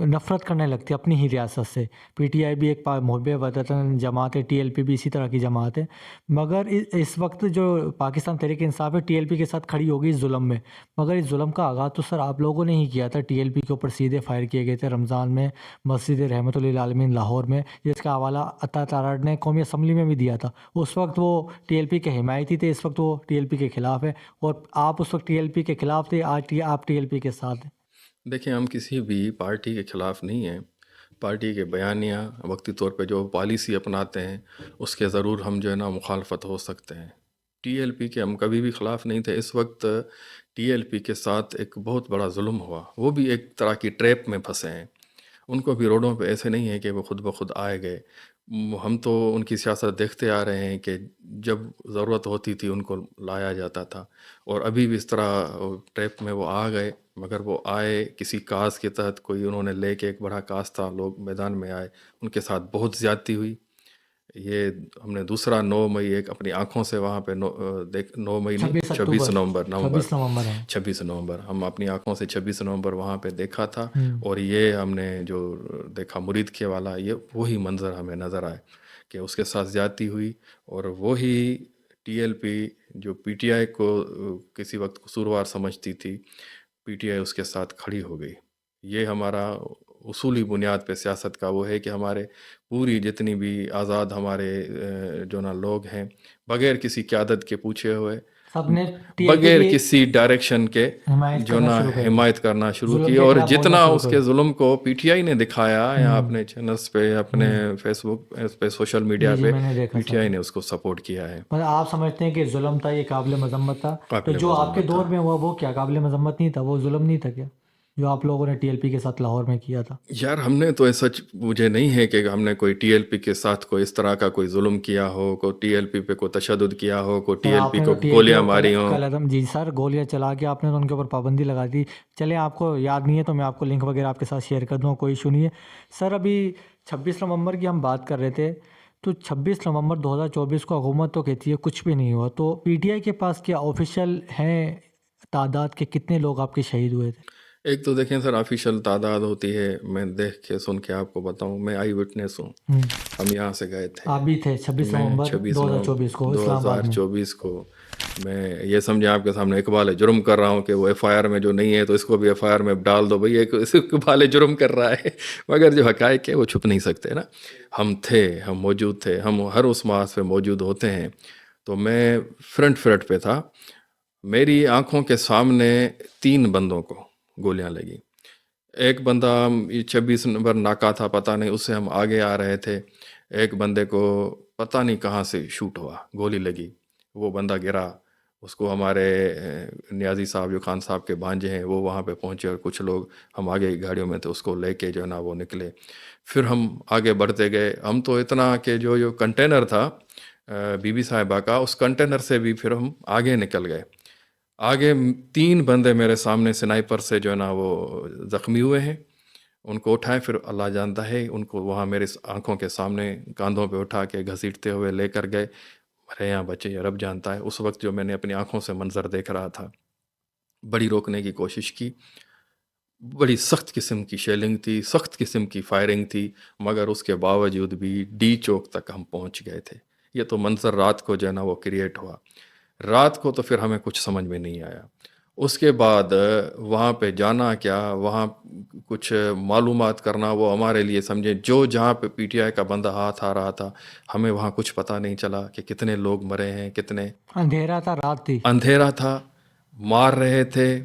نفرت کرنے لگتے اپنی ہی ریاست سے. پی ٹی آئی بھی ایک محب وطن جماعت ہے, ٹی ایل پی بھی اسی طرح کی جماعت ہے. مگر اس وقت جو پاکستان تحریک انصاف ہے ٹی ایل پی کے ساتھ کھڑی ہوگی اس ظلم میں. مگر اس ظلم کا آغاز تو سر آپ لوگوں نے ہی کیا تھا. ٹی ایل پی کے اوپر سیدھے فائر کیے گئے تھے رمضان میں مسجد رحمت للعالمین لاہور میں, جس کا حوالہ عطا تارڑ نے قومی اسمبلی میں بھی دیا تھا. اس وقت وہ ٹی ایل پی کے حمایتی تھے, اس وقت وہ ٹی ایل پی کے خلاف ہے, اور آپ اس وقت ٹی ایل پی کے خلاف تھے, آج آپ ٹی ایل پی کے ساتھ ہیں. دیکھیں, ہم کسی بھی پارٹی کے خلاف نہیں ہیں. پارٹی کے بیانیہ وقتی طور پہ جو پالیسی اپناتے ہیں اس کے ضرور ہم جو ہے نا مخالفت ہو سکتے ہیں. ٹی ایل پی کے ہم کبھی بھی خلاف نہیں تھے. اس وقت ٹی ایل پی کے ساتھ ایک بہت بڑا ظلم ہوا, وہ بھی ایک طرح کی ٹریپ میں پھنسے ہیں. ان کو بھی روڈوں پہ ایسے نہیں ہے کہ وہ خود بخود آئے گئے. ہم تو ان کی سیاست دیکھتے آ رہے ہیں کہ جب ضرورت ہوتی تھی ان کو لایا جاتا تھا, اور ابھی بھی اس طرح ٹریپ میں وہ آ گئے. مگر وہ آئے کسی کاز کے تحت, کوئی انہوں نے لے کے, ایک بڑا کاز تھا, لوگ میدان میں آئے, ان کے ساتھ بہت زیادتی ہوئی. یہ ہم نے دوسرا 9 مئی ایک اپنی آنکھوں سے وہاں پہ 9 مئی نہیں 26 نومبر ہم اپنی آنکھوں سے 26 نومبر وہاں پہ دیکھا تھا. اور یہ ہم نے جو دیکھا مرید کے والا, یہ وہی منظر ہمیں نظر آئے کہ اس کے ساتھ زیادتی ہوئی. اور وہی ٹی ایل پی جو پی ٹی آئی کو کسی وقت قصوروار سمجھتی تھی, پی ٹی آئی اس کے ساتھ کھڑی ہو گئی. یہ ہمارا اصولی بنیاد پہ سیاست کا وہ ہے کہ ہمارے پوری جتنی بھی آزاد ہمارے جو نا لوگ ہیں, بغیر کسی قیادت کے پوچھے ہوئے, سب نے بغیر کسی ڈائریکشن کے جو نا حمایت کرنا شروع کی. اور جتنا اس کے ظلم کو پی ٹی آئی نے دکھایا یا اپنے چینلز پہ, اپنے فیس بک پہ, سوشل میڈیا پہ, پی ٹی آئی نے اس کو سپورٹ کیا ہے. مطلب آپ سمجھتے ہیں کہ ظلم تھا, یہ قابل مذمت تھا. تو جو آپ کے دور میں ہوا وہ کیا قابل مذمت نہیں تھا, وہ ظلم نہیں تھا کیا جو آپ لوگوں نے ٹی ایل پی کے ساتھ لاہور میں کیا تھا؟ یار ہم نے تو سچ مجھے نہیں ہے کہ ہم نے کوئی ٹی ایل پی کے ساتھ کوئی اس طرح کا کوئی ظلم کیا ہو, کوئی ٹی ایل پی پہ کوئی تشدد کیا ہو, کوئی ٹی ایل پی کو گولیاں ماری ہوں. جی سر, گولیاں چلا کے آپ نے تو ان کے اوپر پابندی لگا دی. چلے آپ کو یاد نہیں ہے تو میں آپ کو لنک وغیرہ آپ کے ساتھ شیئر کر دوں, کوئی ایشو نہیں ہے. سر ابھی 26 نومبر کی ہم بات کر رہے تھے, تو 26 نومبر 2024 کو حکومت تو کہتی ہے کچھ بھی نہیں ہوا, تو پی ٹی آئی کے پاس کیا آفیشیل ہیں تعداد کے کتنے لوگ آپ کے شہید ہوئے تھے؟ ایک تو دیکھیں سر, آفیشیل تعداد ہوتی ہے, میں دیکھ کے سن کے آپ کو بتاؤں, میں آئی وٹنس ہوں. ہم یہاں سے گئے تھے, آپ بھی تھے 26 نومبر 2024 کو. میں یہ سمجھیں آپ کے سامنے اقبال جرم کر رہا ہوں کہ وہ ایف آئی آر میں جو نہیں ہے تو اس کو بھی ایف آئی آر میں ڈال دو. بھائی اقبال جرم کر رہا ہے, مگر جو حقائق ہے وہ چھپ نہیں سکتے نا. ہم تھے, ہم موجود تھے, ہم ہر اس مارچ پہ موجود ہوتے ہیں. تو میں فرنٹ پہ تھا, میری آنکھوں کے سامنے 3 بندوں کو گولیاں لگی. ایک بندہ 26 نمبر ناکا تھا, پتہ نہیں, اس سے ہم آگے آ رہے تھے. ایک بندے کو پتہ نہیں کہاں سے شوٹ ہوا, گولی لگی, وہ بندہ گرا. اس کو ہمارے نیازی صاحب جو خان صاحب کے بھانجے ہیں وہ وہاں پہ پہنچے, اور کچھ لوگ ہم آگے گاڑیوں میں تھے, اس کو لے کے جو ہے نا وہ نکلے. پھر ہم آگے بڑھتے گئے. ہم تو اتنا کہ جو کنٹینر تھا بی بی صاحبہ کا, اس کنٹینر سے بھی پھر ہم آگے نکل گئے. آگے 3 بندے میرے سامنے سنائپر سے جو ہے نا وہ زخمی ہوئے ہیں, ان کو اٹھائے. پھر اللہ جانتا ہے ان کو وہاں میرے آنکھوں کے سامنے کاندھوں پہ اٹھا کے گھسیٹتے ہوئے لے کر گئے. مرے یہاں بچے, رب جانتا ہے. اس وقت جو میں نے اپنی آنکھوں سے منظر دیکھ رہا تھا, بڑی روکنے کی کوشش کی, بڑی سخت قسم کی شیلنگ تھی, سخت قسم کی فائرنگ تھی, مگر اس کے باوجود بھی ڈی چوک تک ہم پہنچ گئے تھے. یہ تو منظر رات کو جو ہے نا وہ کریٹ ہوا. رات کو تو پھر ہمیں کچھ سمجھ میں نہیں آیا. اس کے بعد وہاں پہ جانا کیا، وہاں کچھ معلومات کرنا، وہ ہمارے لیے سمجھیں جو جہاں پہ پی ٹی آئی کا بندہ ہاتھ آ رہا تھا ہمیں وہاں کچھ پتہ نہیں چلا کہ کتنے لوگ مرے ہیں، کتنے اندھیرا تھا، رات تھی، اندھیرا تھا، مار رہے تھے،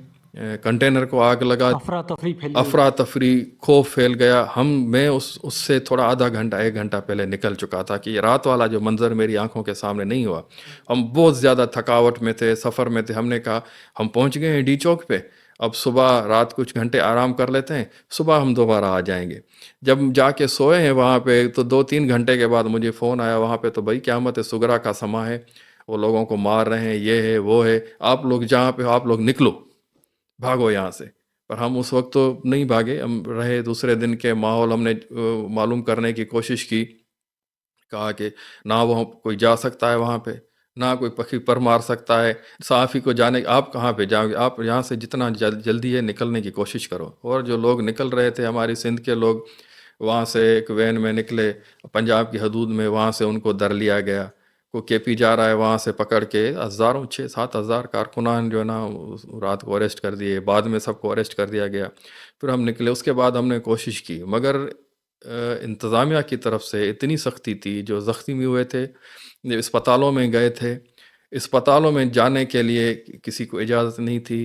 کنٹینر کو آگ لگا، افراتفری پھیل گئی۔ افراتفری، خوف پھیل گیا۔ میں اس سے تھوڑا آدھا گھنٹہ 1 گھنٹہ پہلے نکل چکا تھا کہ یہ رات والا جو منظر میری آنکھوں کے سامنے نہیں ہوا۔ ہم بہت زیادہ تھکاوٹ میں تھے، سفر میں تھے، ہم نے کہا ہم پہنچ گئے ہیں ڈی چوک پہ، اب صبح رات کچھ گھنٹے آرام کر لیتے ہیں، صبح ہم دوبارہ آ جائیں گے۔ جب جا کے سوئے ہیں وہاں پہ تو 2-3 گھنٹے کے بعد مجھے فون آیا وہاں پہ، تو بھائی قیامت صغریٰ کا سما ہے، وہ لوگوں کو مار رہے ہیں، یہ ہے وہ ہے، آپ لوگ جہاں پہ آپ لوگ نکلو، بھاگو یہاں سے۔ پر ہم اس وقت تو نہیں بھاگے، ہم رہے۔ دوسرے دن کے ماحول ہم نے معلوم کرنے کی کوشش کی، کہا کہ نہ وہ کوئی جا سکتا ہے وہاں پہ، نہ کوئی پکھی پر مار سکتا ہے، صحافی کو جانے، آپ کہاں پہ جاؤ گے، آپ یہاں سے جتنا جلدی ہے نکلنے کی کوشش کرو۔ اور جو لوگ نکل رہے تھے ہماری سندھ کے لوگ، وہاں سے ایک وین میں نکلے پنجاب کی حدود میں، وہاں سے ان کو در لیا گیا، کو کے پی جا رہا ہے وہاں سے پکڑ کے، 6-7 ہزار کارکنان جو ہے نا رات کو اریسٹ کر دیے، بعد میں سب کو اریسٹ کر دیا گیا۔ پھر ہم نکلے، اس کے بعد ہم نے کوشش کی، مگر انتظامیہ کی طرف سے اتنی سختی تھی، جو زخمی ہوئے تھے، جو اسپتالوں میں گئے تھے، اسپتالوں میں جانے کے لیے کسی کو اجازت نہیں تھی،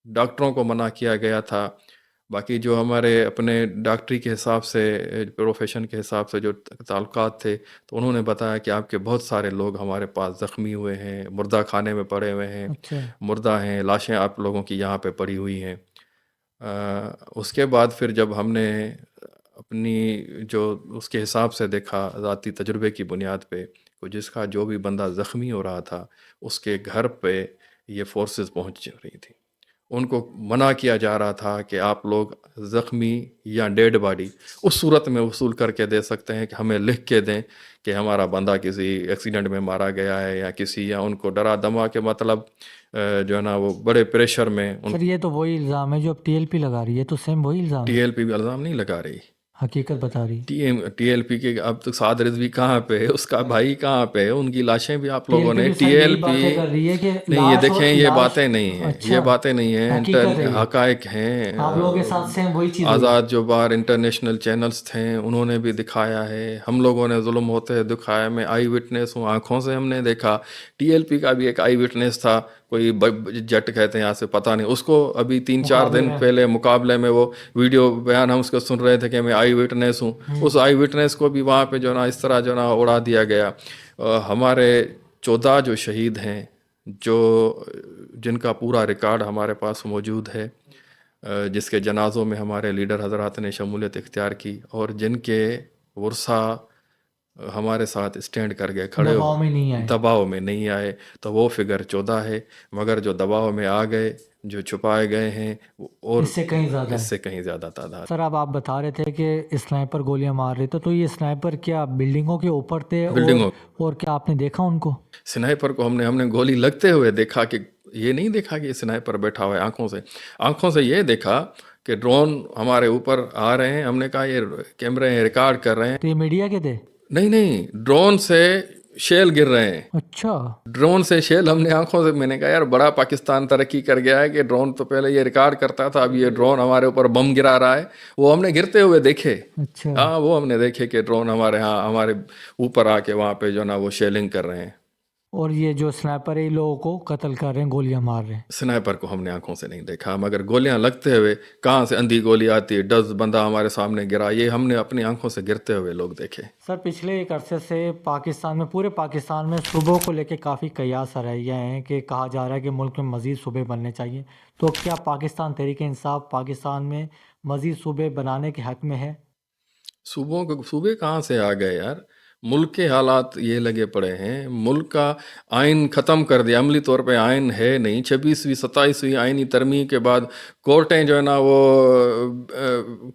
ڈاکٹروں کو منع کیا گیا تھا۔ باقی جو ہمارے اپنے ڈاکٹری کے حساب سے، پروفیشن کے حساب سے جو تعلقات تھے، تو انہوں نے بتایا کہ آپ کے بہت سارے لوگ ہمارے پاس زخمی ہوئے ہیں، مردہ خانے میں پڑے ہوئے ہیں، اچھا، مردہ ہیں، لاشیں آپ لوگوں کی یہاں پہ پڑی ہوئی ہیں۔ اس کے بعد پھر جب ہم نے اپنی جو اس کے حساب سے دیکھا، ذاتی تجربے کی بنیاد پہ، جس کا جو بھی بندہ زخمی ہو رہا تھا اس کے گھر پہ یہ فورسز پہنچ رہی تھی، ان کو منع کیا جا رہا تھا کہ آپ لوگ زخمی یا ڈیڈ باڈی اس صورت میں وصول کر کے دے سکتے ہیں کہ ہمیں لکھ کے دیں کہ ہمارا بندہ کسی ایکسیڈنٹ میں مارا گیا ہے یا کسی، یا ان کو ڈرا دما کے مطلب جو ہے نا وہ بڑے پریشر میں سر یہ تو وہی الزام ہے جو اب ٹی ایل پی لگا رہی ہے، تو سیم وہی الزام ٹی ہے، ایل پی بھی الزام نہیں لگا رہی، حقیقت بتا رہی۔ ٹی ایل پی کے اب تک سعد رضوی کہاں پہ ہے، اس کا بھائی کہاں پہ ہے، ان کی لاشیں بھی آپ لوگوں نے ٹی ایل پی نہیں، یہ دیکھیں یہ باتیں نہیں ہیں، یہ باتیں نہیں ہیں، حقائق ہیں۔ آپ لوگوں کے ساتھ سیم وہی چیز آزاد جو باہر انٹرنیشنل چینلز تھے انہوں نے بھی دکھایا ہے، ہم لوگوں نے ظلم ہوتے دکھایا، میں آئی وٹنس ہوں، آنکھوں سے ہم نے دیکھا۔ ٹی ایل پی کا بھی ایک آئی وٹنس تھا، کوئی جٹ کہتے ہیں یہاں سے پتہ نہیں، اس کو ابھی 3-4 دن پہلے مقابلے میں وہ ویڈیو بیان ہم اس کو سن رہے تھے کہ میں آئی وٹنس ہوں، اس آئی وٹنس کو بھی وہاں پہ جو نا اس طرح جو نا اڑا دیا گیا۔ ہمارے 14 جو شہید ہیں، جن کا پورا ریکارڈ ہمارے پاس موجود ہے، جس کے جنازوں میں ہمارے لیڈر حضرات نے شمولیت اختیار کی، اور جن کے ورثہ ہمارے ساتھ اسٹینڈ کر گئے، کھڑے دباؤ میں نہیں آئے، تو وہ فگر 14 ہے، مگر جو دباؤ میں آ گئے، جو چھپائے گئے ہیں، اور اس سے کہیں زیادہ تعداد۔ سر اب آپ بتا رہے تھے کہ اسنائپر گولیاں مار رہے تھے، تو یہ اسنائپر کیا بلڈنگوں کے اوپر تھے، اور کیا آپ نے دیکھا ان کو؟ اسنائپر کو ہم نے گولی لگتے ہوئے دیکھا، کہ یہ نہیں دیکھا کہ اسنائپر بیٹھا ہوا ہے، آنکھوں سے یہ دیکھا کہ ڈرون ہمارے اوپر آ رہے ہیں، ہم نے کہا یہ کیمرے ریکارڈ کر رہے ہیں۔ تو یہ میڈیا کے تھے؟ نہیں، ڈرون سے شیل گر رہے ہیں۔ اچھا، ڈرون سے شیل، ہم نے آنکھوں سے، میں نے کہا یار بڑا پاکستان ترقی کر گیا ہے کہ ڈرون تو پہلے یہ ریکارڈ کرتا تھا، اب یہ ڈرون ہمارے اوپر بم گرا رہا ہے۔ وہ ہم نے گرتے ہوئے دیکھے، ہاں وہ ہم نے دیکھے کہ ڈرون ہمارے اوپر آ کے وہاں پہ جو نا وہ شیلنگ کر رہے ہیں۔ اور یہ جو اسنائپر ہے لوگوں کو قتل کر رہے ہیں، گولیاں مار رہے ہیں؟ اسنائپر کو ہم نے آنکھوں سے نہیں دیکھا، مگر گولیاں لگتے ہوئے کہاں سے اندھی گولی آتی، ڈز بندہ ہمارے سامنے گرا، یہ ہم نے اپنی آنکھوں سے گرتے ہوئے لوگ دیکھے۔ سر پچھلے ایک عرصے سے پاکستان میں، پورے پاکستان میں صوبوں کو لے کے کافی قیاس رائیاں ہیں کہ کہا جا رہا ہے کہ ملک میں مزید صوبے بننے چاہیے، تو کیا پاکستان تحریک انصاف پاکستان میں مزید صوبے بنانے کے حق میں ہے؟ صوبے کہاں سے آ گئے یار؟ ملک کے حالات یہ لگے پڑے ہیں، ملک کا آئین ختم کر دیا، عملی طور پہ آئین ہے نہیں، 26ویں 27ویں آئینی ترمیم کے بعد کورٹیں جو ہے نا وہ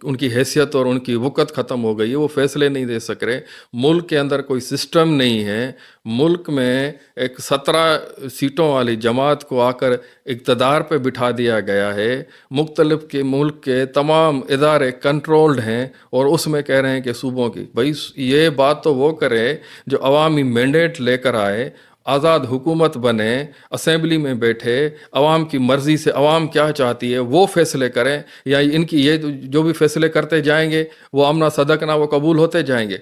ان کی حیثیت اور ان کی وقت ختم ہو گئی ہے، وہ فیصلے نہیں دے سک رہے، ملک کے اندر کوئی سسٹم نہیں ہے، ملک میں ایک 17 سیٹوں والی جماعت کو آ کر اقتدار پہ بٹھا دیا گیا ہے، مختلف کے ملک کے تمام ادارے کنٹرولڈ ہیں، اور اس میں کہہ رہے ہیں کہ صوبوں کی، بھائی یہ بات تو وہ کرے جو عوامی مینڈیٹ لے کر آئے، آزاد حکومت بنے, اسمبلی میں بیٹھے, عوام کی مرضی سے عوام کیا چاہتی ہے وہ فیصلے کریں, یا ان کی یہ جو بھی فیصلے کرتے جائیں گے وہ امنا صدقنا وہ قبول ہوتے جائیں گے.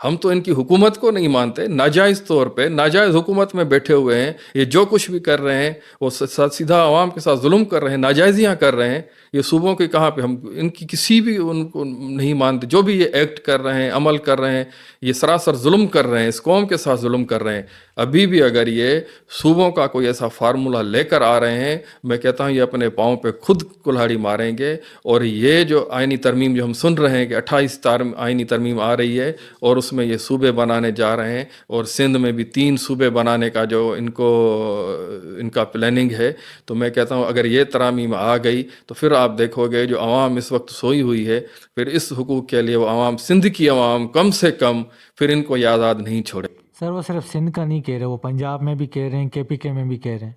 ہم تو ان کی حکومت کو نہیں مانتے, ناجائز طور پہ ناجائز حکومت میں بیٹھے ہوئے ہیں, یہ جو کچھ بھی کر رہے ہیں وہ سیدھا عوام کے ساتھ ظلم کر رہے ہیں, ناجائزیاں کر رہے ہیں. یہ صوبوں کے کہاں پہ ہم ان کی کسی بھی ان کو نہیں مانتے, جو بھی یہ ایکٹ کر رہے ہیں, عمل کر رہے ہیں, یہ سراسر ظلم کر رہے ہیں, اس قوم کے ساتھ ظلم کر رہے ہیں. ابھی بھی اگر یہ صوبوں کا کوئی ایسا فارمولہ لے کر آ رہے ہیں, میں کہتا ہوں یہ اپنے پاؤں پہ خود کلہاڑی ماریں گے. اور یہ جو آئینی ترمیم جو ہم سن رہے ہیں کہ 28 آئینی ترمیم آ رہی ہے اور اس میں یہ صوبے بنانے جا رہے ہیں, اور سندھ میں بھی 3 صوبے بنانے کا جو ان کا پلاننگ ہے, تو میں کہتا ہوں اگر یہ ترامیم آ گئی تو پھر آپ دیکھو گے جو عوام اس وقت سوئی ہوئی ہے, پھر اس حقوق کے لیے وہ عوام, سندھ کی عوام کم سے کم پھر ان کو یہ آزاد نہیں چھوڑے. سر وہ صرف سندھ کا نہیں کہہ رہے, وہ پنجاب میں بھی کہہ رہے ہیں, KPK میں بھی کہہ رہے ہیں.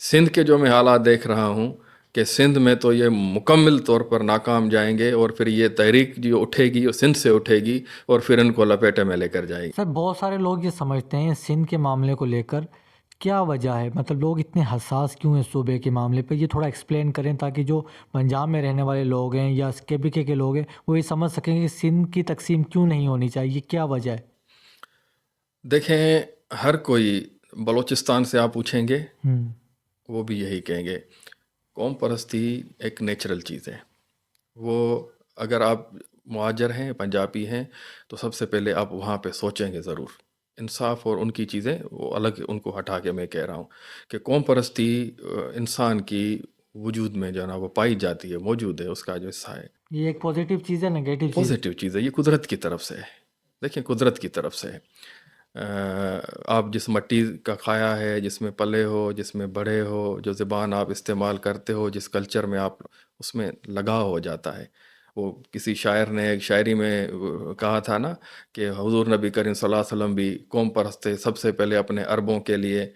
سندھ کے جو میں حالات دیکھ رہا ہوں کہ سندھ میں تو یہ مکمل طور پر ناکام جائیں گے, اور پھر یہ تحریک جو اٹھے گی وہ سندھ سے اٹھے گی اور پھر ان کو لپیٹے میں لے کر جائے گی. سر بہت سارے لوگ یہ سمجھتے ہیں سندھ کے معاملے کو لے کر کیا وجہ ہے, مطلب لوگ اتنے حساس کیوں ہیں صوبے کے معاملے پہ, یہ تھوڑا ایکسپلین کریں تاکہ جو پنجاب میں رہنے والے لوگ ہیں یا KPK کے لوگ ہیں وہ یہ سمجھ سکیں کہ سندھ کی تقسیم کیوں نہیں ہونی چاہیے, کیا وجہ ہے. دیکھیں, ہر کوئی بلوچستان سے آپ پوچھیں گے وہ بھی یہی کہیں گے, قوم پرستی ایک نیچرل چیز ہے. وہ اگر آپ مہاجر ہیں, پنجابی ہیں, تو سب سے پہلے آپ وہاں پہ سوچیں گے ضرور. انصاف اور ان کی چیزیں وہ الگ, ان کو ہٹا کے میں کہہ رہا ہوں کہ قوم پرستی انسان کی وجود میں جو ہے نا وہ پائی جاتی ہے, موجود ہے, اس کا جو حصہ ہے. یہ ایک پازیٹیو چیز ہے, نگیٹو چیز؟ پازیٹیو چیز ہے, یہ قدرت کی طرف سے ہے. دیکھیں قدرت کی طرف سے ہے. آپ جس مٹی کا کھایا ہے, جس میں پلے ہو, جس میں بڑھے ہو, جو زبان آپ استعمال کرتے ہو, جس کلچر میں آپ, اس میں لگاؤ ہو جاتا ہے. وہ کسی شاعر نے ایک شاعری میں کہا تھا نا کہ حضور نبی کریم صلی اللہ علیہ وسلم بھی قوم پرست تھے. سب سے پہلے اپنے عربوں کے لیے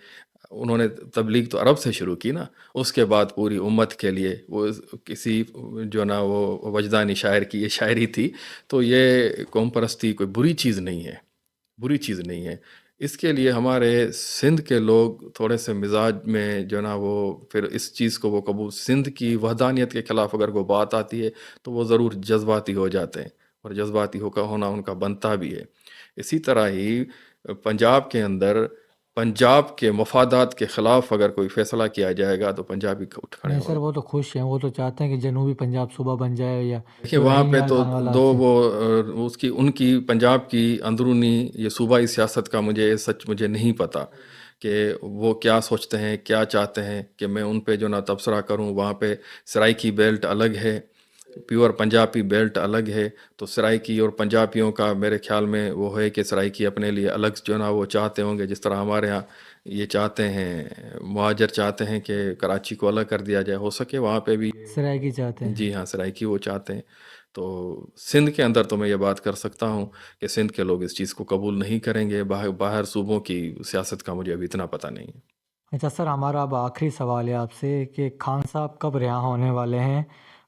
انہوں نے تبلیغ تو عرب سے شروع کی نا, اس کے بعد پوری امت کے لیے. وہ کسی جو نا وہ وجدانی شاعر کی یہ شاعری تھی. تو یہ قوم پرستی کوئی بری چیز نہیں ہے, بری چیز نہیں ہے. اس کے لیے ہمارے سندھ کے لوگ تھوڑے سے مزاج میں جو نا وہ پھر اس چیز کو وہ قبول, سندھ کی وحدانیت کے خلاف اگر وہ بات آتی ہے تو وہ ضرور جذباتی ہو جاتے ہیں, اور جذباتی ہونا ان کا بنتا بھی ہے. اسی طرح ہی پنجاب کے اندر پنجاب کے مفادات کے خلاف اگر کوئی فیصلہ کیا جائے گا تو پنجابی اٹھ کھڑے نہیں سر, وہ تو خوش ہیں, وہ تو چاہتے ہیں کہ جنوبی پنجاب صوبہ بن جائے. یا دیکھیں وہاں پہ تو دو وہ ان کی پنجاب کی اندرونی یہ صوبائی سیاست کا مجھے نہیں پتہ کہ وہ کیا سوچتے ہیں, کیا چاہتے ہیں کہ میں ان پہ جو نا تبصرہ کروں. وہاں پہ سرائکی بیلٹ الگ ہے, پیور پنجابی بیلٹ الگ ہے. تو سرائکی اور پنجابیوں کا میرے خیال میں وہ ہے کہ سرائکی اپنے لیے الگ جو نا وہ چاہتے ہوں گے, جس طرح ہمارے ہاں یہ چاہتے ہیں, مہاجر چاہتے ہیں کہ کراچی کو الگ کر دیا جائے. ہو سکے وہاں پہ بھی سرائکی چاہتے ہیں. جی ہاں, سرائکی وہ چاہتے ہیں. تو سندھ کے اندر تو میں یہ بات کر سکتا ہوں کہ سندھ کے لوگ اس چیز کو قبول نہیں کریں گے. باہر صوبوں کی سیاست کا مجھے ابھی اتنا پتہ نہیں ہے. اچھا سر, ہمارا اب آخری سوال ہے آپ سے کہ خان صاحب کب رہا ہونے والے ہیں؟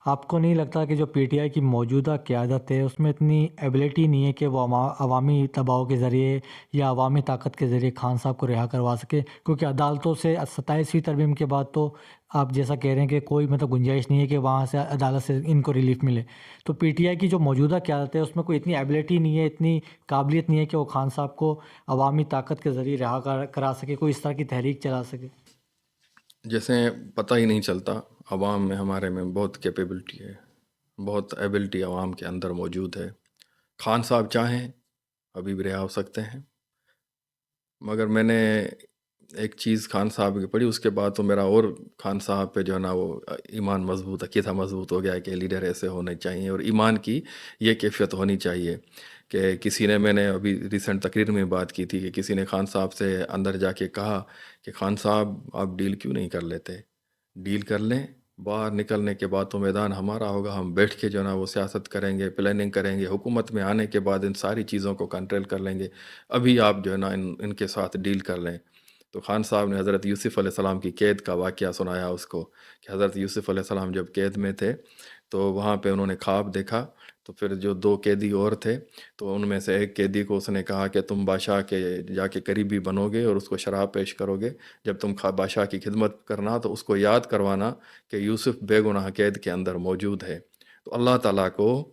آپ کو نہیں لگتا کہ جو PTI کی موجودہ قیادت ہے اس میں اتنی ایبلٹی نہیں ہے کہ وہ عوامی دباؤ کے ذریعے یا عوامی طاقت کے ذریعے خان صاحب کو رہا کروا سکے؟ کیونکہ عدالتوں سے 27ویں ترمیم کے بعد تو آپ جیسا کہہ رہے ہیں کہ کوئی گنجائش نہیں ہے کہ وہاں سے عدالت سے ان کو ریلیف ملے. تو PTI کی جو موجودہ قیادت ہے اس میں کوئی اتنی ایبلٹی نہیں ہے, اتنی قابلیت نہیں ہے کہ وہ خان صاحب کو عوامی طاقت کے ذریعے رہا کرا سکے, کوئی اس طرح کی تحریک چلا سکے. جیسے پتہ ہی نہیں چلتا, عوام میں ہمارے میں بہت کیپیبلٹی ہے, بہت ایبلٹی عوام کے اندر موجود ہے. خان صاحب چاہیں ابھی بھی رہا ہو سکتے ہیں, مگر میں نے ایک چیز خان صاحب کی پڑھی, اس کے بعد تو میرا اور خان صاحب پہ جو ہے نا وہ ایمان مضبوط, عقیدہ مضبوط ہو گیا کہ لیڈر ایسے ہونے چاہیے اور ایمان کی یہ کیفیت ہونی چاہیے. کہ کسی نے, میں نے ابھی ریسنٹ تقریر میں بات کی تھی کہ کسی نے خان صاحب سے اندر جا کے کہا کہ خان صاحب آپ ڈیل کیوں نہیں کر لیتے, ڈیل کر لیں, باہر نکلنے کے بعد تو میدان ہمارا ہوگا, ہم بیٹھ کے جو نا وہ سیاست کریں گے, پلاننگ کریں گے, حکومت میں آنے کے بعد ان ساری چیزوں کو کنٹرول کر لیں گے, ابھی آپ جو ہے نا ان کے ساتھ ڈیل کر لیں. تو خان صاحب نے حضرت یوسف علیہ السلام کی قید کا واقعہ سنایا اس کو کہ حضرت یوسف علیہ السلام جب قید میں تھے تو وہاں پہ انہوں نے خواب دیکھا تو پھر جو 2 قیدی اور تھے تو ان میں سے ایک قیدی کو اس نے کہا کہ تم بادشاہ کے جا کے قریبی بنو گے اور اس کو شراب پیش کرو گے، جب تم بادشاہ کی خدمت کرنا تو اس کو یاد کروانا کہ یوسف بے گناہ قید کے اندر موجود ہے۔ تو اللہ تعالیٰ کو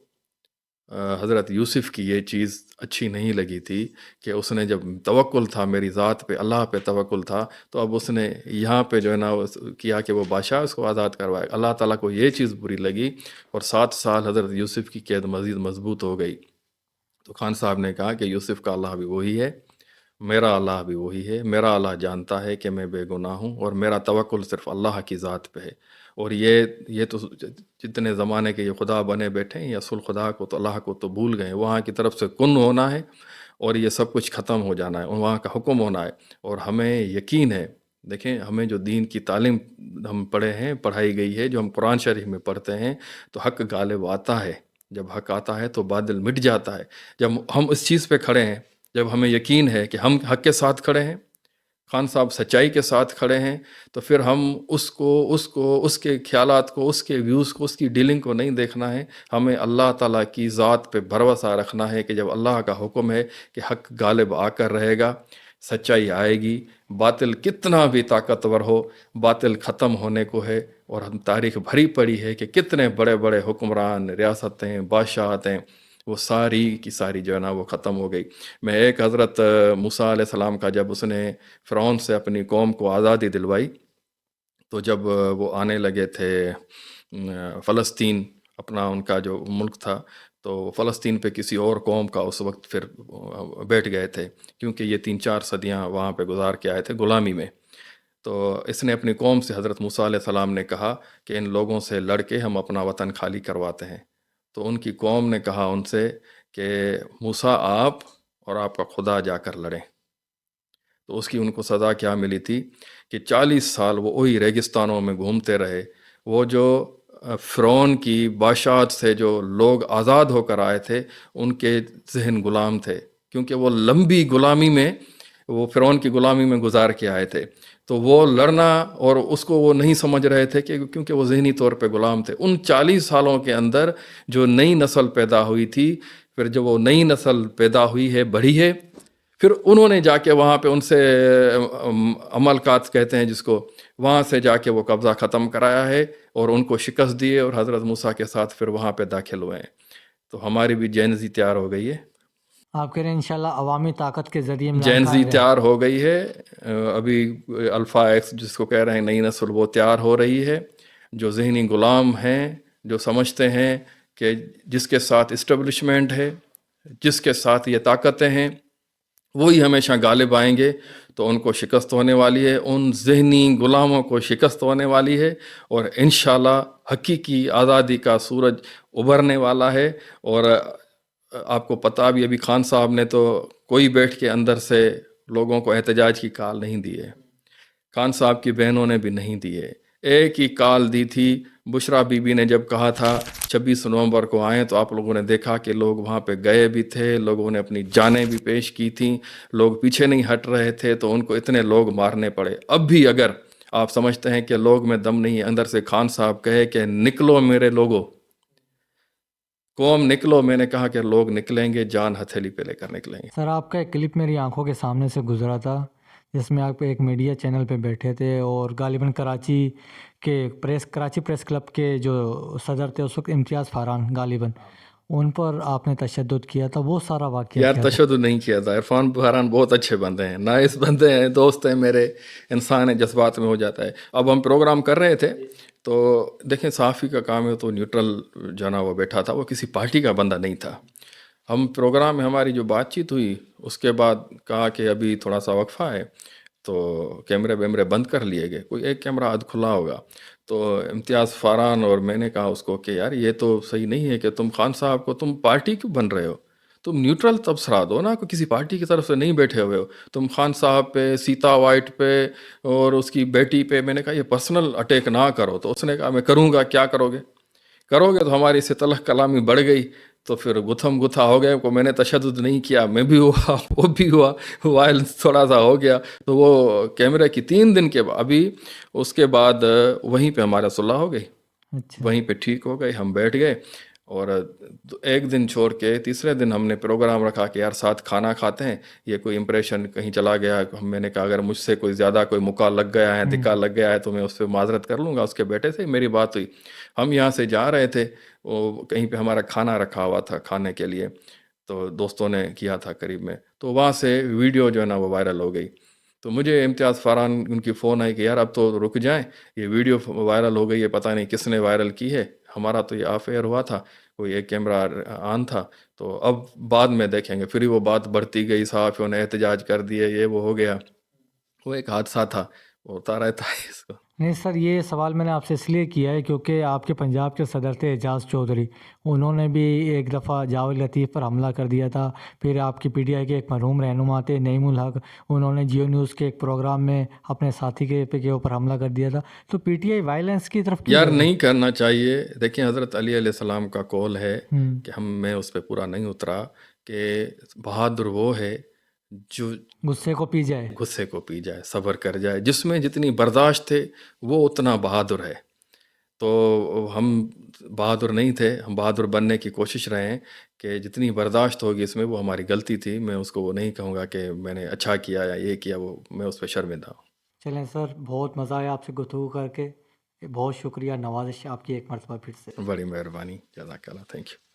حضرت یوسف کی یہ چیز اچھی نہیں لگی تھی کہ اس نے جب توکل تھا میری ذات پہ، اللہ پہ توکل تھا، تو اب اس نے یہاں پہ جو ہے نا کیا کہ وہ بادشاہ اس کو آزاد کروائے۔ اللہ تعالیٰ کو یہ چیز بری لگی اور 7 سال حضرت یوسف کی قید مزید مضبوط ہو گئی۔ تو خان صاحب نے کہا کہ یوسف کا اللہ بھی وہی ہے، میرا اللہ بھی وہی ہے، میرا اللہ جانتا ہے کہ میں بے گناہ ہوں اور میرا توکل صرف اللہ کی ذات پہ ہے۔ اور یہ تو جتنے زمانے کے یہ خدا بنے بیٹھے ہیں، یہ اصل خدا کو تو اللہ کو تو بھول گئے، وہاں کی طرف سے کن ہونا ہے اور یہ سب کچھ ختم ہو جانا ہے اور وہاں کا حکم ہونا ہے۔ اور ہمیں یقین ہے، دیکھیں ہمیں جو دین کی تعلیم ہم پڑھے ہیں، پڑھائی گئی ہے، جو ہم قرآن شریف میں پڑھتے ہیں، تو حق غالب آتا ہے، جب حق آتا ہے تو باطل مٹ جاتا ہے۔ جب ہم اس چیز پہ کھڑے ہیں، جب ہمیں یقین ہے کہ ہم حق کے ساتھ کھڑے ہیں، خان صاحب سچائی کے ساتھ کھڑے ہیں، تو پھر ہم اس کے خیالات کو، اس کے ویوز کو، اس کی ڈیلنگ کو نہیں دیکھنا ہے، ہمیں اللہ تعالیٰ کی ذات پہ بھروسہ رکھنا ہے کہ جب اللہ کا حکم ہے کہ حق غالب آ کر رہے گا، سچائی آئے گی، باطل کتنا بھی طاقتور ہو، باطل ختم ہونے کو ہے۔ اور ہم تاریخ بھری پڑی ہے کہ کتنے بڑے بڑے حکمران، ریاستیں، بادشاہتیں، وہ ساری کی ساری جو ہے نا وہ ختم ہو گئی۔ میں ایک حضرت موسیٰ علیہ السلام کا جب اس نے فرعون سے اپنی قوم کو آزادی دلوائی، تو جب وہ آنے لگے تھے فلسطین، اپنا ان کا جو ملک تھا، تو فلسطین پہ کسی اور قوم کا اس وقت پھر بیٹھ گئے تھے، کیونکہ یہ 3-4 صدیاں وہاں پہ گزار کے آئے تھے غلامی میں۔ تو اس نے اپنی قوم سے، حضرت موسیٰ علیہ السلام نے کہا کہ ان لوگوں سے لڑ کے ہم اپنا وطن خالی کرواتے ہیں۔ تو ان کی قوم نے کہا ان سے کہ موسیٰ آپ اور آپ کا خدا جا کر لڑیں۔ تو اس کی ان کو سزا کیا ملی تھی کہ 40 سال وہ وہی ریگستانوں میں گھومتے رہے۔ وہ جو فرعون کی بادشاہت سے جو لوگ آزاد ہو کر آئے تھے، ان کے ذہن غلام تھے، کیونکہ وہ لمبی غلامی میں، وہ فرعون کی غلامی میں گزار کے آئے تھے۔ تو وہ لڑنا اور اس کو وہ نہیں سمجھ رہے تھے کہ کیونکہ وہ ذہنی طور پہ غلام تھے۔ ان 40 سالوں کے اندر جو نئی نسل پیدا ہوئی تھی، پھر جب وہ نئی نسل پیدا ہوئی ہے، بڑھی ہے، پھر انہوں نے جا کے وہاں پہ ان سے عملکات کہتے ہیں جس کو، وہاں سے جا کے وہ قبضہ ختم کرایا ہے اور ان کو شکست دیے اور حضرت موسیٰ کے ساتھ پھر وہاں پہ داخل ہوئے ہیں۔ تو ہماری بھی جینزی تیار ہو گئی ہے، آپ کہہ رہے ہیں انشاءاللہ عوامی طاقت کے ذریعے جینزی تیار ہو گئی ہے۔ ابھی الفا ایکس جس کو کہہ رہے ہیں نئی نسل، وہ تیار ہو رہی ہے، جو ذہنی غلام ہیں، جو سمجھتے ہیں کہ جس کے ساتھ اسٹیبلشمنٹ ہے، جس کے ساتھ یہ طاقتیں ہیں، وہی ہمیشہ غالب آئیں گے، تو ان کو شکست ہونے والی ہے، ان ذہنی غلاموں کو شکست ہونے والی ہے، اور انشاءاللہ حقیقی آزادی کا سورج ابھرنے والا ہے۔ اور آپ کو پتہ بھی، ابھی خان صاحب نے تو کوئی بیٹھ کے اندر سے لوگوں کو احتجاج کی کال نہیں دی ہے، خان صاحب کی بہنوں نے بھی نہیں دی ہے، ایک ہی کال دی تھی۔ بشرا بی بی نے جب کہا تھا 26 نومبر کو آئیں، تو آپ لوگوں نے دیکھا کہ لوگ وہاں پہ گئے بھی تھے، لوگوں نے اپنی جانیں بھی پیش کی تھیں، لوگ پیچھے نہیں ہٹ رہے تھے، تو ان کو اتنے لوگ مارنے پڑے۔ اب بھی اگر آپ سمجھتے ہیں کہ لوگ میں دم نہیں ہے، اندر سے خان صاحب کہے کہ نکلو میرے لوگوں، قوم نکلو، میں نے کہا کہ لوگ نکلیں گے، جان ہتھیلی پہ لے کر نکلیں گے۔ سر آپ کا ایک کلپ میری آنکھوں کے سامنے سے گزرا تھا، جس میں آپ ایک میڈیا چینل پہ بیٹھے تھے اور غالباً کراچی پریس کلب کے جو صدر تھے اس وقت امتیاز فاران، غالباً ان پر آپ نے تشدد کیا تھا، وہ سارا واقعہ یار تشدد نہیں کیا تھا، عرفان فاران بہت اچھے بندے ہیں، نائس بندے ہیں، دوست ہیں میرے، انسان ہے، جذبات میں ہو جاتا ہے۔ اب ہم پروگرام کر رہے تھے، تو دیکھیں صحافی کا کام ہے، تو نیوٹرل جو نا وہ بیٹھا تھا، وہ کسی پارٹی کا بندہ نہیں تھا۔ ہم پروگرام میں ہماری جو بات چیت ہوئی، اس کے بعد کہا کہ ابھی تھوڑا سا وقفہ ہے، تو کیمرے ویمرے بند کر لیے گئے، کوئی ایک کیمرہ آدھ کھلا ہوگا۔ تو امتیاز فاران اور میں نے کہا اس کو کہ یار یہ تو صحیح نہیں ہے کہ تم خان صاحب کو، تم پارٹی کیوں بن رہے ہو، تم نیوٹرل تبصرہ دو نا، کسی پارٹی کی طرف سے نہیں بیٹھے ہوئے ہو، تم خان صاحب پہ، سیتا وائٹ پہ اور اس کی بیٹی پہ، میں نے کہا یہ پرسنل اٹیک نہ کرو۔ تو اس نے کہا میں کروں گا، کیا کرو گے تو ہماری اس سے تلخ کلامی بڑھ گئی، تو پھر گتھم گتھا ہو گئے، کو میں نے تشدد نہیں کیا، میں بھی ہوا، وہ بھی ہوا، وائلنس تھوڑا سا ہو گیا۔ تو وہ کیمرے کی 3 دن کے بعد، ابھی اس کے بعد وہیں پہ ہمارا صلح ہو گئی، وہیں پہ ٹھیک ہو گئے، ہم بیٹھ گئے اور ایک دن چھوڑ کے تیسرے دن ہم نے پروگرام رکھا کہ یار ساتھ کھانا کھاتے ہیں. یہ کوئی امپریشن کہیں چلا گیا, میں نے کہا اگر مجھ سے کوئی زیادہ کوئی مکا لگ گیا ہے, دکا لگ گیا ہے تو میں اس پہ معذرت کر لوں گا. اس کے بیٹے سے میری بات ہوئی, ہم یہاں سے جا رہے تھے, وہ کہیں پہ ہمارا کھانا رکھا ہوا تھا کھانے کے لیے, تو دوستوں نے کیا تھا قریب میں, تو وہاں سے ویڈیو جو ہے نا وہ وائرل ہو گئی. تو مجھے امتیاز فاران ان کی فون آئی کہ یار اب تو رک جائیں, یہ ویڈیو وائرل ہو گئی ہے, پتہ نہیں کس نے وائرل کی ہے. ہمارا تو یہ آف ایئر ہوا تھا, کوئی ایک کیمرہ آن تھا, تو اب بعد میں دیکھیں گے. پھر وہ بات بڑھتی گئی, صحافیوں نے احتجاج کر دیے, یہ وہ ہو گیا. وہ ایک حادثہ تھا, وہ ہوتا رہتا ہے اس کو. نہیں سر، یہ سوال میں نے آپ سے اس لیے کیا ہے کیونکہ آپ کے پنجاب کے صدر تھے اعجاز چودھری, انہوں نے بھی ایک دفعہ جاوید لطیف پر حملہ کر دیا تھا. پھر آپ کی پی ٹی آئی کے ایک مرحوم رہنما تھے نعیم الحق, انہوں نے جیو نیوز کے ایک پروگرام میں اپنے ساتھی کے اوپر حملہ کر دیا تھا. تو پی ٹی آئی وائلنس کی طرف یار نہیں کرنا چاہیے. دیکھیں حضرت علی علیہ السلام کا قول ہے کہ میں اس پہ پورا نہیں اترا, کہ بہادر وہ ہے جو غصے کو پی جائے, غصے کو پی جائے, صبر کر جائے. جس میں جتنی برداشت تھے وہ اتنا بہادر ہے. تو ہم بہادر نہیں تھے, ہم بہادر بننے کی کوشش رہے ہیں کہ جتنی برداشت ہوگی اس میں, وہ ہماری غلطی تھی. میں اس کو وہ نہیں کہوں گا کہ میں نے اچھا کیا یا یہ کیا, وہ میں اس پہ شرمندہ ہوں. چلیں سر, بہت مزہ آیا آپ سے گفتگو کر کے, بہت شکریہ, نوازش آپ کی ایک مرتبہ پھر سے. بڑی مہربانی, جزاک اللہ, تھینک یو.